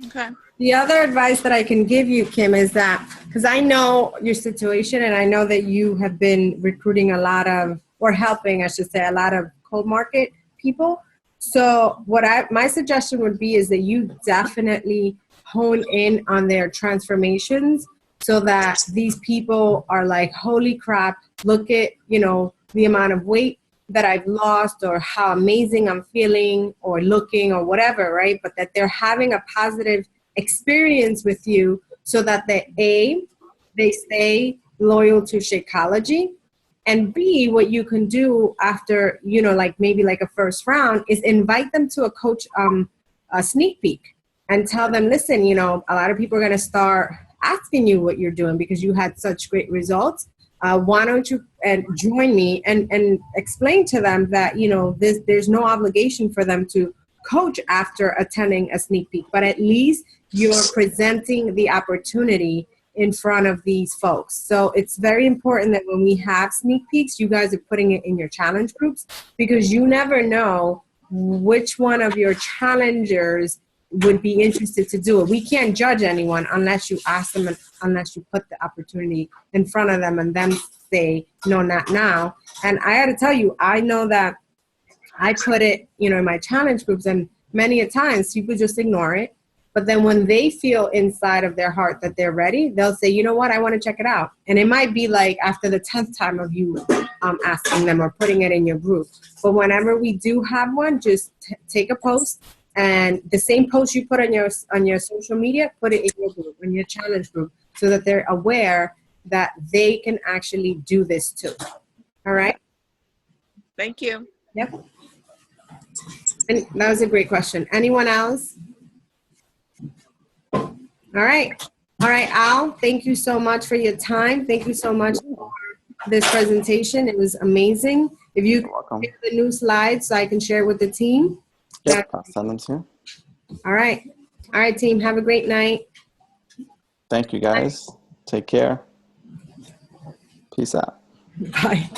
Okay. The other advice that I can give you, Kim, is that, because I know your situation and I know that you have been recruiting a lot of, or helping, I should say, a lot of cold market people. So my suggestion would be is that you definitely hone in on their transformations so that these people are like, holy crap, look at, the amount of weight that I've lost or how amazing I'm feeling or looking or whatever, right? But that they're having a positive experience with you so that they stay loyal to Shakeology. And B, what you can do after, like maybe like a first round is invite them to a coach, a sneak peek, and tell them, listen, a lot of people are going to start asking you what you're doing because you had such great results. Why don't you join me and explain to them that, there's no obligation for them to coach after attending a sneak peek, but at least you're presenting the opportunity in front of these folks. So it's very important that when we have sneak peeks, you guys are putting it in your challenge groups, because you never know which one of your challengers would be interested to do it. We can't judge anyone unless you ask them, unless you put the opportunity in front of them and then say, no, not now. And I got to tell you, I know that I put it, in my challenge groups, and many a times people just ignore it. But then when they feel inside of their heart that they're ready, they'll say, you know what, I want to check it out. And it might be like after the 10th time of you asking them or putting it in your group. But whenever we do have one, just take a post, and the same post you put on your social media, put it in your group, in your challenge group, so that they're aware that they can actually do this too. All right? Thank you. Yep. And that was a great question. Anyone else? All right, Al, thank you so much for your time. Thank you so much for this presentation. It was amazing. If you can get the new slides so I can share it with the team. Yep, I'll send them to you. All right, team, have a great night. Thank you, guys. Take care. Peace out. Bye.